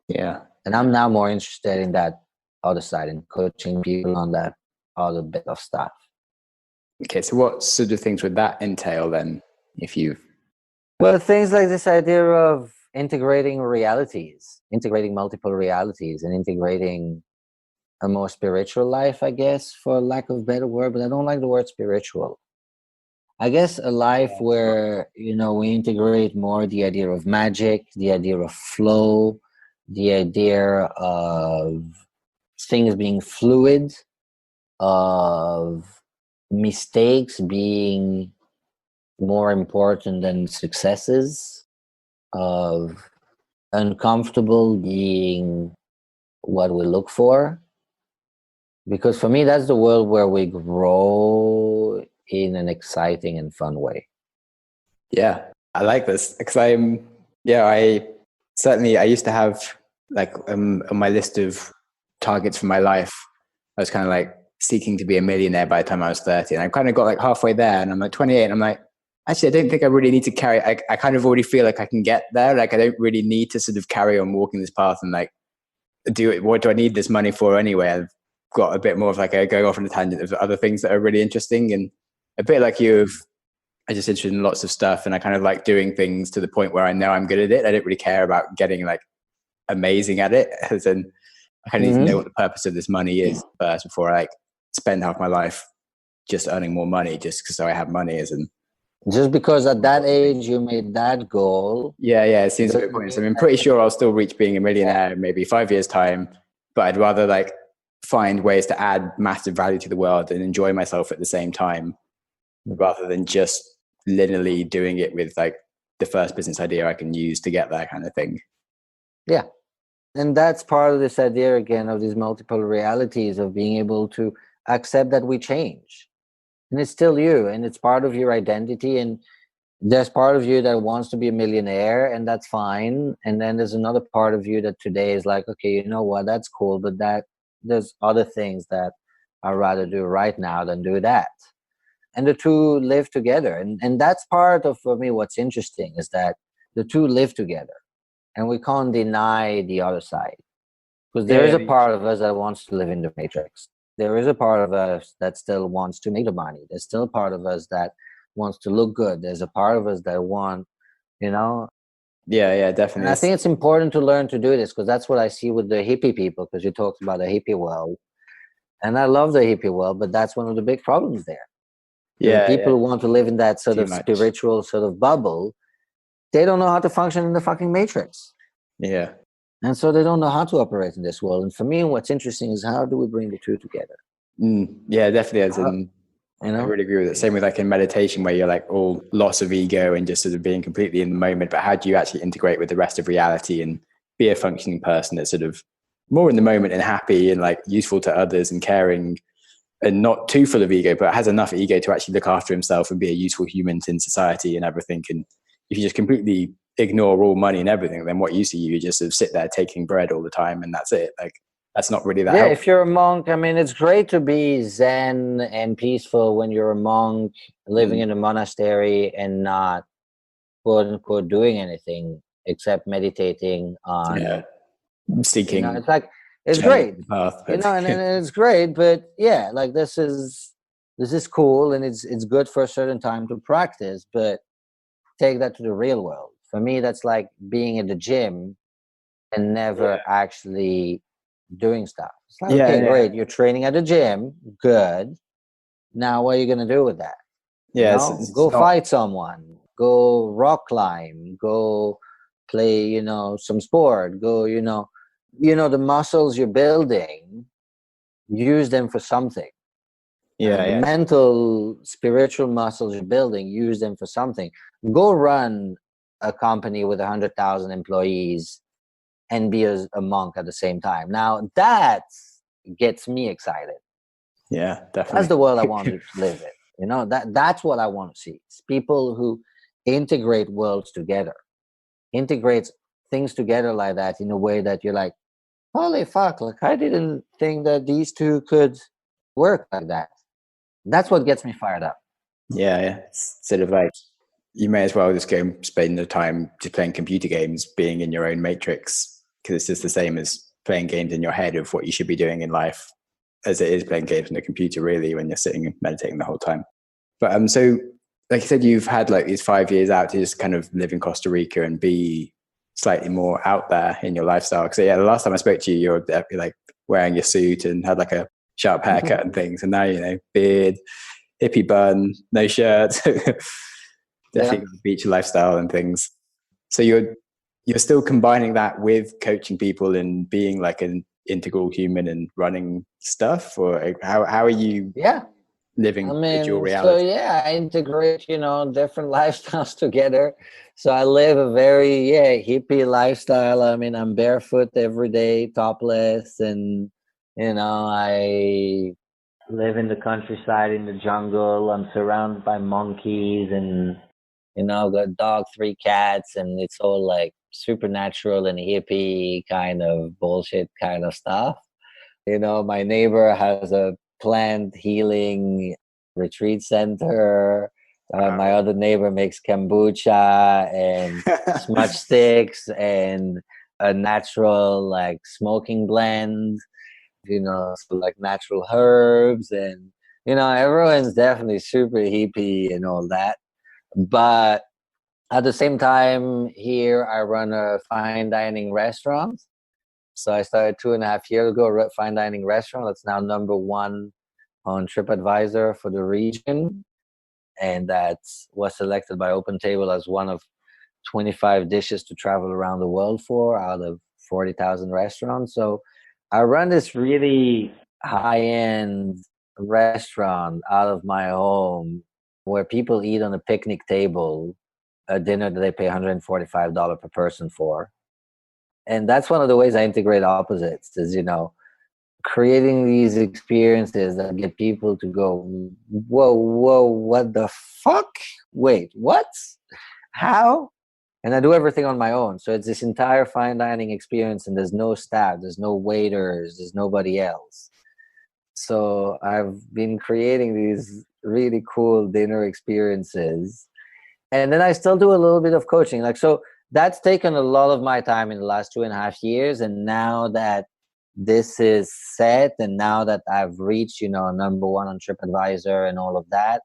Yeah. And I'm now more interested in that other side and coaching people on that other bit of stuff. Okay, so what sort of things would that entail then, if you... Well, things like this idea of integrating multiple realities, and integrating a more spiritual life, I guess, for lack of a better word, but I don't like the word spiritual. I guess a life where, we integrate more the idea of magic, the idea of flow, the idea of things being fluid, of mistakes being more important than successes, of uncomfortable being what we look for. Because for me, that's the world where we grow in an exciting and fun way. Yeah, I like this because I used to have like on my list of targets for my life, I was kind of like seeking to be a millionaire by the time I was 30. And I kind of got like halfway there, and I'm like 28, and I'm like, actually, I don't think I really need to carry, I kind of already feel like I can get there. Like, I don't really need to sort of carry on walking this path and like, what do I need this money for anyway? I've got a bit more of like going off on a tangent of other things that are really interesting, and a bit like you, I'm just interested in lots of stuff, and I kind of like doing things to the point where I know I'm good at it. I don't really care about getting like amazing at it, as in I kind of need to know what the purpose of this money is first before I like spend half my life just earning more money just because I have money, as in just because at that age you made that goal. Yeah, it seems a bit pointless. I mean, I'm pretty sure I'll still reach being a millionaire in maybe 5 years' time, but I'd rather like find ways to add massive value to the world and enjoy myself at the same time, rather than just linearly doing it with like the first business idea I can use to get there kind of thing. Yeah. And that's part of this idea again of these multiple realities, of being able to accept that we change. And it's still you, and it's part of your identity. And there's part of you that wants to be a millionaire, and that's fine. And then there's another part of you that today is like, okay, you know what, that's cool, but there's other things that I'd rather do right now than do that. And the two live together. And that's part of, for me, what's interesting is that the two live together, and we can't deny the other side. Because there is a part of us that wants to live in the matrix. There is a part of us that still wants to make the money. There's still a part of us that wants to look good. There's a part of us that want, Yeah, definitely. And I think it's important to learn to do this, because that's what I see with the hippie people, because you talked about the hippie world. And I love the hippie world, but that's one of the big problems there. The people who want to live in that sort of spiritual sort of bubble, they don't know how to function in the fucking matrix. Yeah. And so they don't know how to operate in this world. And for me, what's interesting is, how do we bring the two together? Yeah, definitely. As in, I really agree with it. Same with like in meditation, where you're like all loss of ego and just sort of being completely in the moment. But how do you actually integrate with the rest of reality and be a functioning person that's sort of more in the moment and happy and like useful to others and caring, and not too full of ego, but has enough ego to actually look after himself and be a useful human in society and everything. And if you just completely ignore all money and everything, then what use are you? You just sort of sit there taking bread all the time, and that's it. Like, that's not really that helpful. If you're a monk, I mean, it's great to be zen and peaceful when you're a monk living in a monastery and not, quote unquote, doing anything except meditating on seeking. It's like, it's great, path, and it's great, but like this is cool, and it's good for a certain time to practice, but take that to the real world. For me, that's like being at the gym and never actually doing stuff. It's like, great, you're training at the gym, good. Now what are you going to do with that? Go fight someone, go rock climb, go play, some sport, go, the muscles you're building, use them for something. The mental, spiritual muscles you're building, use them for something. Go run a company with 100,000 employees and be a monk at the same time. Now that gets me excited. Yeah, definitely. That's the world I want to live in. You know, that's what I want to see. It's people who integrate worlds together, integrates things together like that in a way that you're like, holy fuck, like I didn't think that these two could work like that. That's what gets me fired up. Yeah. It's sort of like, you may as well just go spend the time just playing computer games, being in your own matrix, because it's just the same as playing games in your head of what you should be doing in life, as it is playing games on the computer, really, when you're sitting and meditating the whole time. But so, like you said, you've had like these 5 years out to just kind of live in Costa Rica and be slightly more out there in your lifestyle. Because yeah, the last time I spoke to you, you were like wearing your suit and had like a sharp haircut and things, and now, you know, beard, hippie bun, no shirt. Definitely got the beach lifestyle and things. So you're still combining that with coaching people and being like an integral human and running stuff, or how are you living a dual reality? So yeah, I integrate, you know, different lifestyles together. So I live a very hippie lifestyle. I mean, I'm barefoot every day, topless, and you know, I live in the countryside, in the jungle. I'm surrounded by monkeys, and you know, I've got a dog, 3 cats, and it's all like supernatural and hippie kind of bullshit kind of stuff. You know, my neighbor has a plant healing retreat center. My other neighbor makes kombucha and smudge sticks and a natural like smoking blend, you know, so like natural herbs, and you know, everyone's definitely super hippie and all that. But at the same time, here I run a fine dining restaurant. So I started 2.5 years ago, a fine dining restaurant that's now #1 on TripAdvisor for the region. And that was selected by Open Table as one of 25 dishes to travel around the world for out of 40,000 restaurants. So I run this really high-end restaurant out of my home where people eat on a picnic table, a dinner that they pay $145 per person for. And that's one of the ways I integrate opposites is, you know, creating these experiences that get people to go, whoa, what the fuck? Wait, what? How? And I do everything on my own. So it's this entire fine dining experience, and there's no staff, there's no waiters, there's nobody else. So I've been creating these really cool dinner experiences. And then I still do a little bit of coaching. Like, so that's taken a lot of my time in the last 2.5 years. And now that this is set, and now that I've reached, you know, #1 on TripAdvisor and all of that,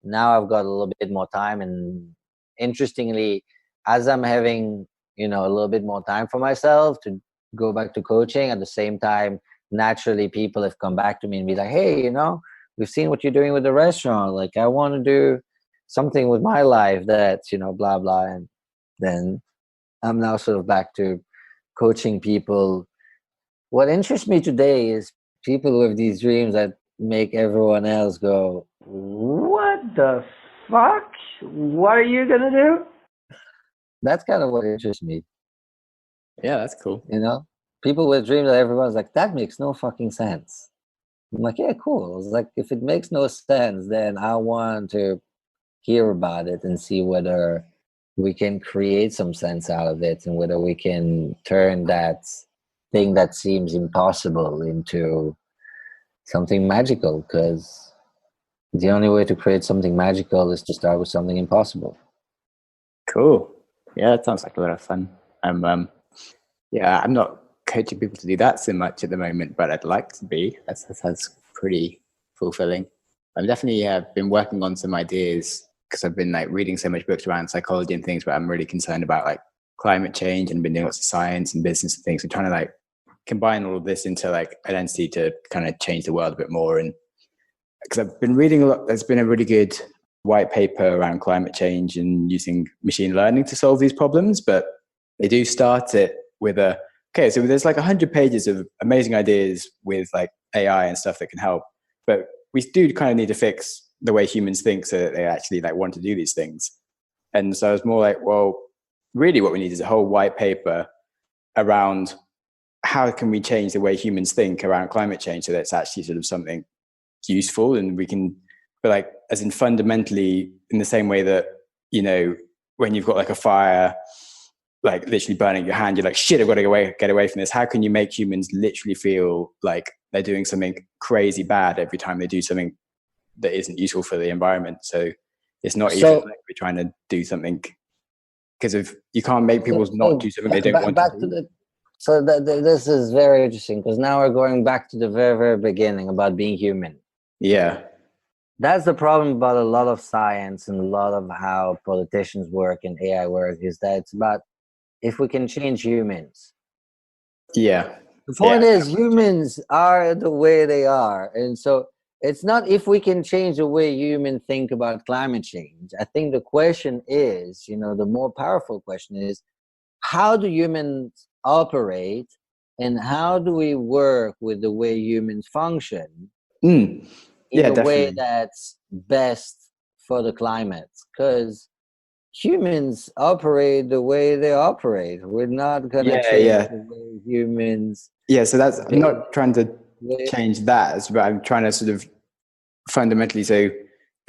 now I've got a little bit more time. And interestingly, as I'm having, you know, a little bit more time for myself to go back to coaching, at the same time, naturally people have come back to me and be like, hey, you know, we've seen what you're doing with the restaurant. Like, I want to do something with my life that's, you know, blah, blah. And then I'm now sort of back to coaching people. What interests me today is people with these dreams that make everyone else go, what the fuck? What are you going to do? That's kind of what interests me. Yeah, that's cool. You know, people with dreams that everyone's like, that makes no fucking sense. I'm like, yeah, cool. It's like, if it makes no sense, then I want to hear about it and see whether we can create some sense out of it, and whether we can turn that thing that seems impossible into something magical. Because the only way to create something magical is to start with something impossible. Cool. Yeah, that sounds like a lot of fun. I'm not coaching people to do that so much at the moment, but I'd like to be. That's pretty fulfilling. I'm definitely been working on some ideas, because I've been like reading so much books around psychology and things, but I'm really concerned about like climate change, and been doing lots of science and business and things. I'm trying to like combine all of this into like an entity to kind of change the world a bit more. And because I've been reading a lot, there's been a really good white paper around climate change and using machine learning to solve these problems, but they do start it with so there's like 100 pages of amazing ideas with like AI and stuff that can help, but we do kind of need to fix the way humans think so that they actually like want to do these things. And so I was more like, well, really what we need is a whole white paper around how can we change the way humans think around climate change so that it's actually sort of something useful, and we can, but like, as in fundamentally, in the same way that, you know, when you've got like a fire, like literally burning your hand, you're like, shit, I've got to get away from this. How can you make humans literally feel like they're doing something crazy bad every time they do something that isn't useful for the environment? So it's not even like we're trying to do something, because if you can't make people not do something they don't want to do. This is very interesting, because now we're going back to the very, very beginning about being human. Yeah. That's the problem about a lot of science and a lot of how politicians work and AI work, is that it's about if we can change humans. Yeah. The point is, humans are the way they are. And so it's not if we can change the way humans think about climate change. I think the question is, you know, the more powerful question is, how do humans operate, and how do we work with the way humans function in a definitely. way that's best for the climate? Because humans operate the way they operate. We're not going to change the way humans. Yeah, so that's, I'm not trying to change that, but I'm trying to sort of fundamentally, so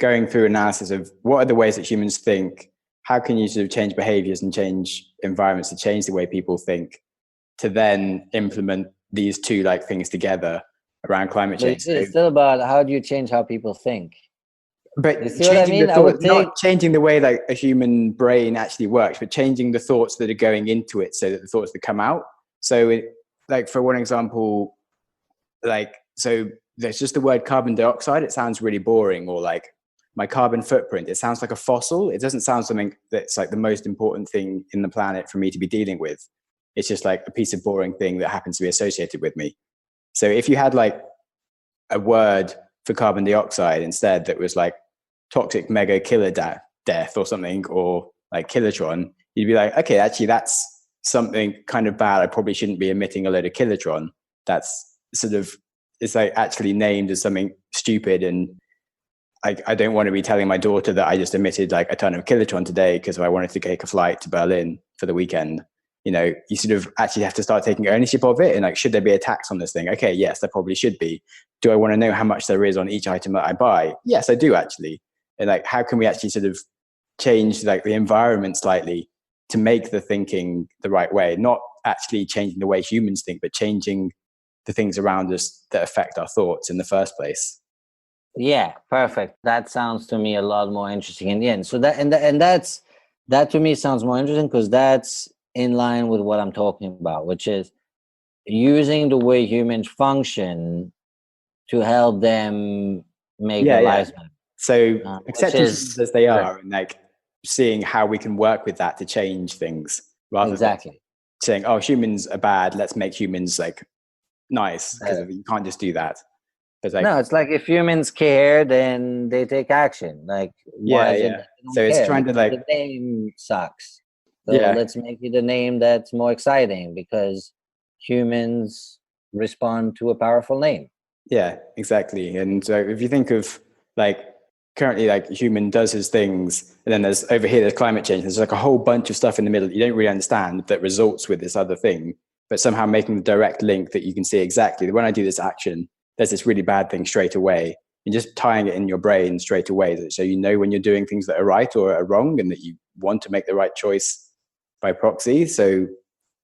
going through analysis of what are the ways that humans think, how can you sort of change behaviors and change environments to change the way people think, to then implement these two like things together around climate change. It's still about how do you change how people think. But you see what I mean? Not changing the way like a human brain actually works, but changing the thoughts that are going into it so that the thoughts that come out. So like, for one example, like, so there's just the word carbon dioxide. It sounds really boring. Or like my carbon footprint, it sounds like a fossil. It doesn't sound something that's like the most important thing in the planet for me to be dealing with. It's just like a piece of boring thing that happens to be associated with me. So if you had like a word for carbon dioxide instead that was like toxic mega killer death or something, or like kilotron, you'd be like, okay, actually that's something kind of bad. I probably shouldn't be emitting a load of kilotron. That's sort of, it's like actually named as something stupid, and I don't want to be telling my daughter that I just emitted like a ton of kilotron today because I wanted to take a flight to Berlin for the weekend. You know, you sort of actually have to start taking ownership of it, and like, should there be a tax on this thing? Okay, yes, there probably should be. Do I want to know how much there is on each item that I buy? Yes, I do actually. And like, how can we actually sort of change like the environment slightly to make the thinking the right way? Not actually changing the way humans think, but changing the things around us that affect our thoughts in the first place. Yeah, perfect. That sounds to me a lot more interesting in the end. So that to me sounds more interesting, because that's in line with what I'm talking about, which is using the way humans function to help them make their lives better. So accepting things as they are, and like seeing how we can work with that to change things, rather than saying, oh, humans are bad, let's make humans like nice, because you can't just do that. Like, no, it's like if humans care, then they take action. Like, why is it that they don't so it's care? trying to like, the name sucks. So let's make it a name that's more exciting, because humans respond to a powerful name. Yeah, exactly. And so if you think of like currently, like human does his things, and then there's over here, there's climate change. There's like a whole bunch of stuff in the middle that you don't really understand that results with this other thing, but somehow making the direct link that you can see exactly when I do this action, there's this really bad thing straight away, and just tying it in your brain straight away. So you know when you're doing things that are right or are wrong, and that you want to make the right choice by proxy. So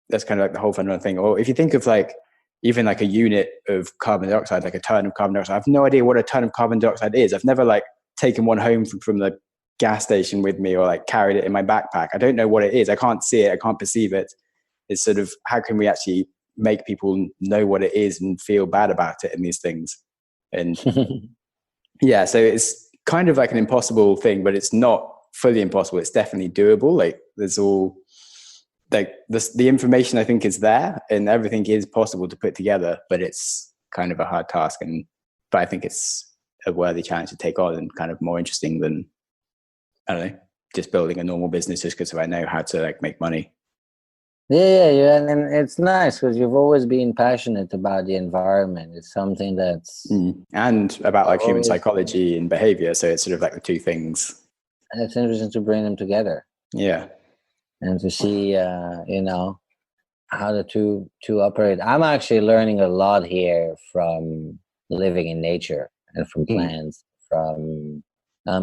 that's kind of like the whole fundamental thing. Or if you think of like even like a unit of carbon dioxide, like a ton of carbon dioxide, I have no idea what a ton of carbon dioxide is. I've never like taken one home from the gas station with me, or like carried it in my backpack. I don't know what it is. I can't see it. I can't perceive it. It's sort of, how can we actually make people know what it is and feel bad about it in these things? And yeah, so it's kind of like an impossible thing, but it's not fully impossible. It's definitely doable. Like there's all like this, the information I think is there, and everything is possible to put together, but it's kind of a hard task. But I think it's a worthy challenge to take on, and kind of more interesting than, I don't know, just building a normal business just because I know how to like make money. Yeah, and it's nice because you've always been passionate about the environment. It's something that's and about like human psychology and behavior. So it's sort of like the two things. And it's interesting to bring them together. Yeah, and to see, you know, how the two operate. I'm actually learning a lot here from living in nature and from plants. From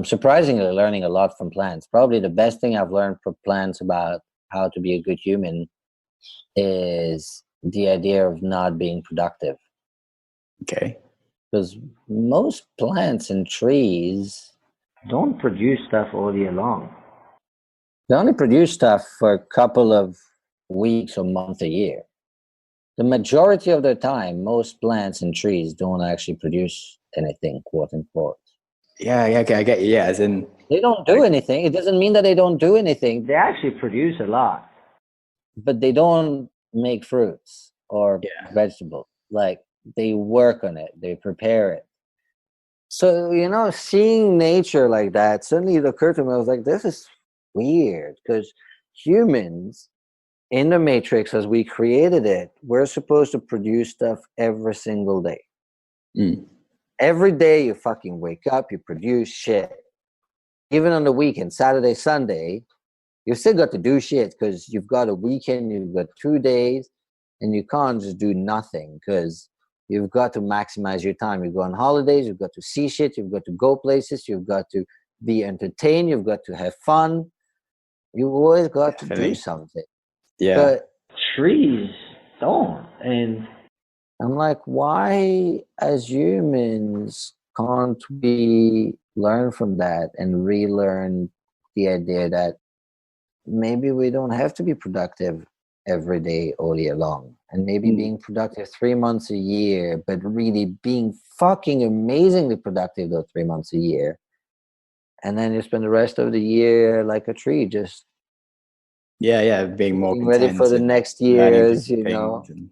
surprisingly learning a lot from plants. Probably the best thing I've learned from plants about how to be a good human is the idea of not being productive. Okay. Because most plants and trees don't produce stuff all year long. They only produce stuff for a couple of weeks or months a year. The majority of the time, most plants and trees don't actually produce anything, quote unquote. Yeah, okay, I get you. Yeah, as in They don't do anything. It doesn't mean that they don't do anything. They actually produce a lot, but they don't make fruits or vegetables. Like, they work on it, they prepare it. So, seeing nature like that, suddenly it occurred to me, I was like, this is weird, because humans in the matrix, as we created it, we're supposed to produce stuff every single day. Every day you fucking wake up, you produce shit. Even on the weekend, Saturday, Sunday, you still got to do shit, because you've got a weekend, you've got 2 days, and you can't just do nothing, because you've got to maximize your time. You go on holidays, you've got to see shit, you've got to go places, you've got to be entertained, you've got to have fun. You always got to do something. Yeah. But trees don't. And I'm like, why as humans can't we learn from that and relearn the idea that maybe we don't have to be productive every day all year long, and maybe being productive 3 months a year, but really being fucking amazingly productive those 3 months a year, and then you spend the rest of the year like a tree, just being more being ready for the next years, and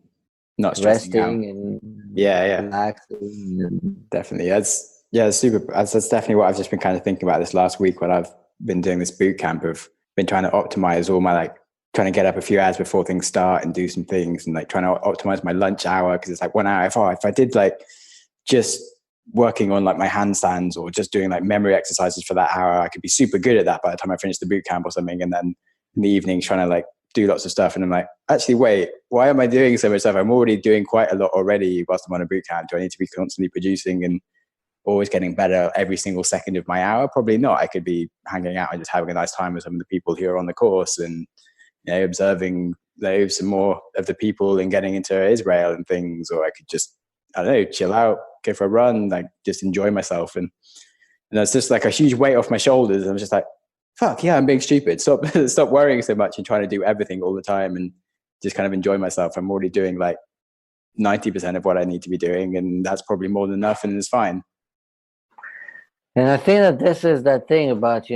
not stressing out. resting and relaxing. And Definitely. That's super. That's definitely what I've just been kind of thinking about this last week when I've been doing this boot camp of been trying to optimize all my trying to get up a few hours before things start and do some things, and trying to optimize my lunch hour, because it's 1 hour. If I did just working on my handstands or just doing memory exercises for that hour, I could be super good at that by the time I finish the boot camp or something. And then in the evening trying to do lots of stuff, and I'm actually, wait, why am I doing so much stuff? I'm already doing quite a lot already whilst I'm on a boot camp. Do I need to be constantly producing and always getting better every single second of my hour? Probably not. I could be hanging out and just having a nice time with some of the people who are on the course, and observing some more of the people and getting into Israel and things. Or I could just, I don't know, chill out, go for a run, just enjoy myself. And it's just a huge weight off my shoulders. I'm just fuck yeah, I'm being stupid. Stop worrying so much and trying to do everything all the time, and just kind of enjoy myself. I'm already doing 90% of what I need to be doing, and that's probably more than enough, and it's fine. And I think that this is that thing about,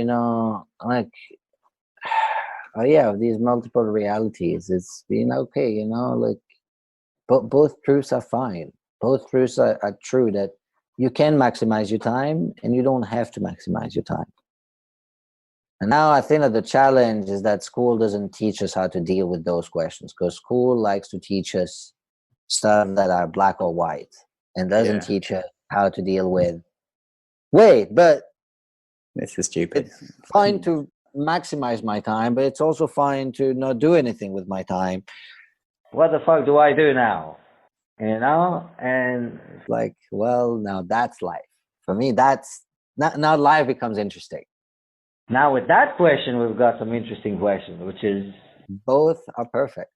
these multiple realities. It's being okay, but both truths are fine. Both truths are true, that you can maximize your time and you don't have to maximize your time. And now I think that the challenge is that school doesn't teach us how to deal with those questions, because school likes to teach us stuff that are black or white, and doesn't teach us how to deal with, wait, but this is stupid. It's fine to maximize my time, but it's also fine to not do anything with my time. What the fuck do I do now? And it's well, now that's life. For me, that's now life becomes interesting. Now with that question, we've got some interesting questions, which is both are perfect.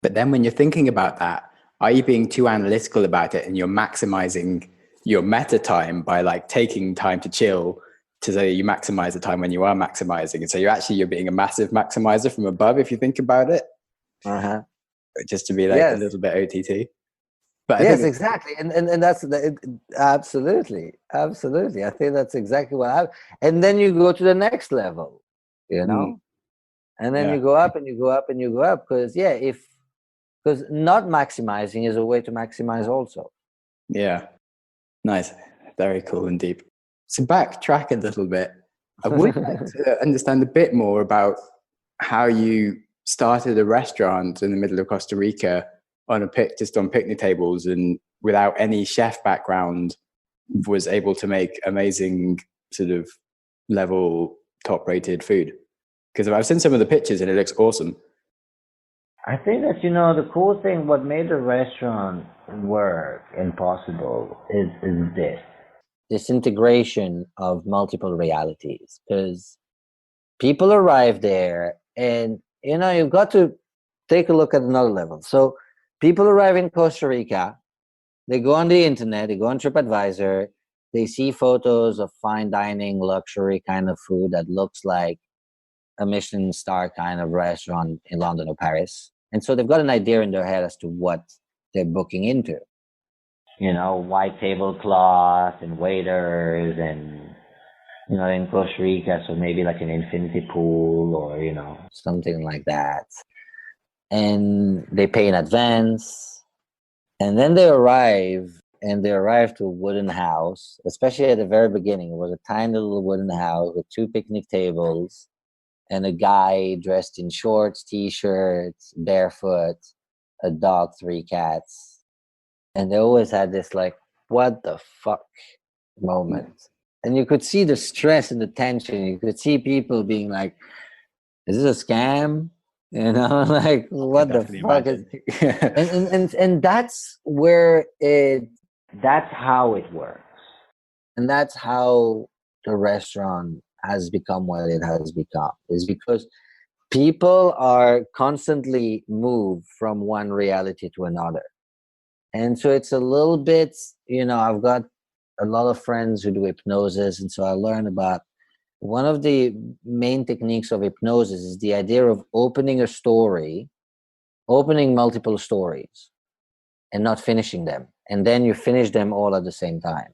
But then when you're thinking about that, are you being too analytical about it and you're maximizing your meta time by taking time to chill, to say you maximize the time when you are maximizing? And so you're being a massive maximizer from above, if you think about it. Just to be a little bit OTT. But exactly. And that's absolutely. I think that's exactly what happened. And then you go to the next level, and then you go up and you go up and you go up, because because not maximizing is a way to maximize also. Yeah. Nice. Very cool and deep. So backtrack a little bit. I would like to understand a bit more about how you started a restaurant in the middle of Costa Rica just on picnic tables, and without any chef background was able to make amazing sort of level top rated food. Because I've seen some of the pictures and it looks awesome. I think that, the cool thing, what made the restaurant work and possible is this integration of multiple realities. Because people arrive there and, you've got to take a look at another level. So people arrive in Costa Rica, they go on the internet, they go on TripAdvisor, they see photos of fine dining, luxury kind of food that looks like a Michelin star kind of restaurant in London or Paris. And so they've got an idea in their head as to what they're booking into. White tablecloth and waiters and, in Costa Rica, so maybe like an infinity pool or, something like that. And they pay in advance. And then they arrive to a wooden house, especially at the very beginning. It was a tiny little wooden house with 2 picnic tables and a guy dressed in shorts, t-shirts, barefoot, a dog, 3 cats. And they always had this like, what the fuck moment. And you could see the stress and the tension. You could see people being like, is this a scam? Like, what the fuck is and that's where that's how it works. And that's how the restaurant has become what it has become, is because people are constantly moved from one reality to another. And so it's a little bit, I've got a lot of friends who do hypnosis. And so I learned about one of the main techniques of hypnosis is the idea of opening multiple stories and not finishing them. And then you finish them all at the same time.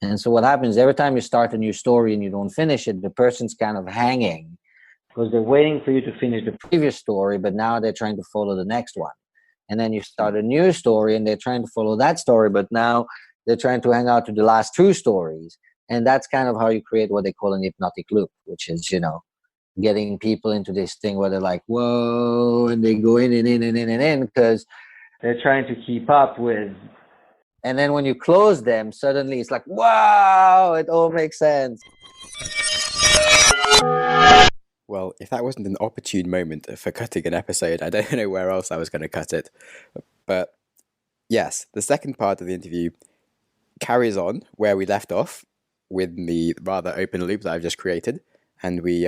And so what happens every time you start a new story and you don't finish it, the person's kind of hanging because they're waiting for you to finish the previous story, but now they're trying to follow the next one. And then you start a new story and they're trying to follow that story, but now they're trying to hang out to the last 2 stories. And that's kind of how you create what they call an hypnotic loop, which is, getting people into this thing where they're like, whoa, and they go in and in and in and in because they're trying to keep up with. And then when you close them, suddenly it's like, wow, it all makes sense. Well, if that wasn't an opportune moment for cutting an episode, I don't know where else I was going to cut it. But yes, the second part of the interview carries on where we left off with the rather open loop that I've just created. And we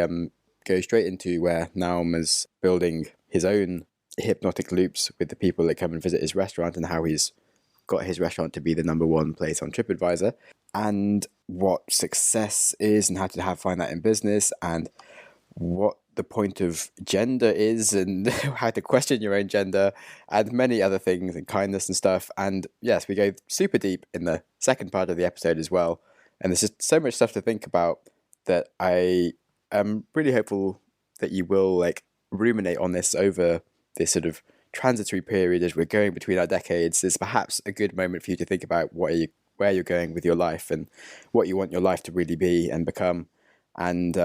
go straight into where Noam is building his own hypnotic loops with the people that come and visit his restaurant and how he's got his restaurant to be the #1 place on TripAdvisor and what success is and how to find that in business and what the point of gender is and how to question your own gender and many other things and kindness and stuff. And yes, we go super deep in the second part of the episode as well. And there's just so much stuff to think about that I am really hopeful that you will ruminate on this over this sort of transitory period as we're going between our decades. It's perhaps a good moment for you to think about where you're going with your life and what you want your life to really be and become. And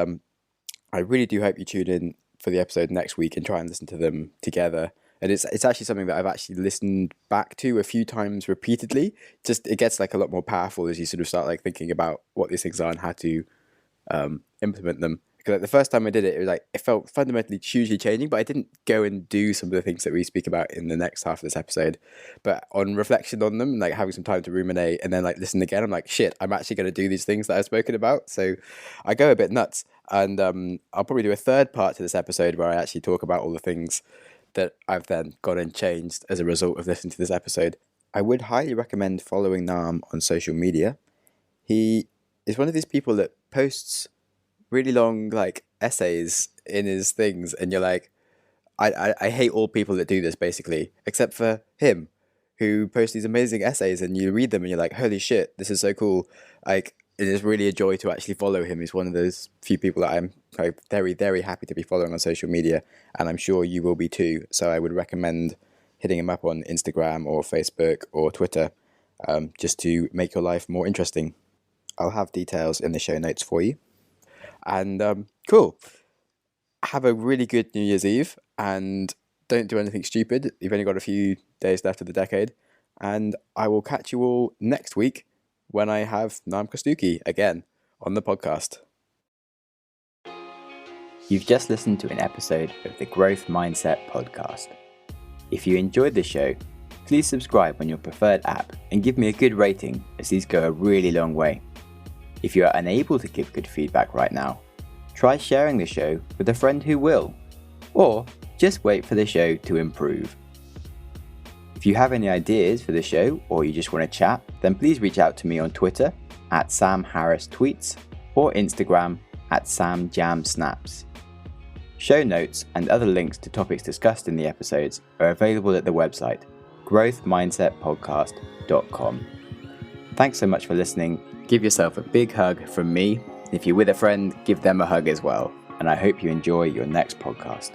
I really do hope you tune in for the episode next week and try and listen to them together. And it's actually something that I've actually listened back to a few times repeatedly. Just it gets a lot more powerful as you sort of start thinking about what these things are and how to implement them. Because the first time I did it, it felt fundamentally hugely changing, but I didn't go and do some of the things that we speak about in the next half of this episode. But on reflection on them, having some time to ruminate and then listen again, I'm like, shit, I'm actually going to do these things that I've spoken about. So I go a bit nuts. And I'll probably do a third part to this episode where I actually talk about all the things that I've then gone and changed as a result of listening to this episode. I would highly recommend following Noam on social media. He is one of these people that posts really long essays in his things, and you're like, I hate all people that do this basically, except for him, who posts these amazing essays, and you read them and you're like, holy shit, this is so cool. It is really a joy to actually follow him. He's one of those few people that I'm very, very happy to be following on social media, and I'm sure you will be too. So I would recommend hitting him up on Instagram or Facebook or Twitter, just to make your life more interesting. I'll have details in the show notes for you. And cool. Have a really good New Year's Eve, and don't do anything stupid. You've only got a few days left of the decade. And I will catch you all next week when I have Noam Kostuki again on the podcast. You've just listened to an episode of the Growth Mindset Podcast. If you enjoyed the show, please subscribe on your preferred app and give me a good rating, as these go a really long way. If you are unable to give good feedback right now, try sharing the show with a friend who will, or just wait for the show to improve. If you have any ideas for the show or you just want to chat, then please reach out to me on Twitter @SamHarrisTweets or Instagram @SamJamSnaps. Show notes and other links to topics discussed in the episodes are available at the website growthmindsetpodcast.com. Thanks so much for listening. Give yourself a big hug from me. If you're with a friend, give them a hug as well. And I hope you enjoy your next podcast.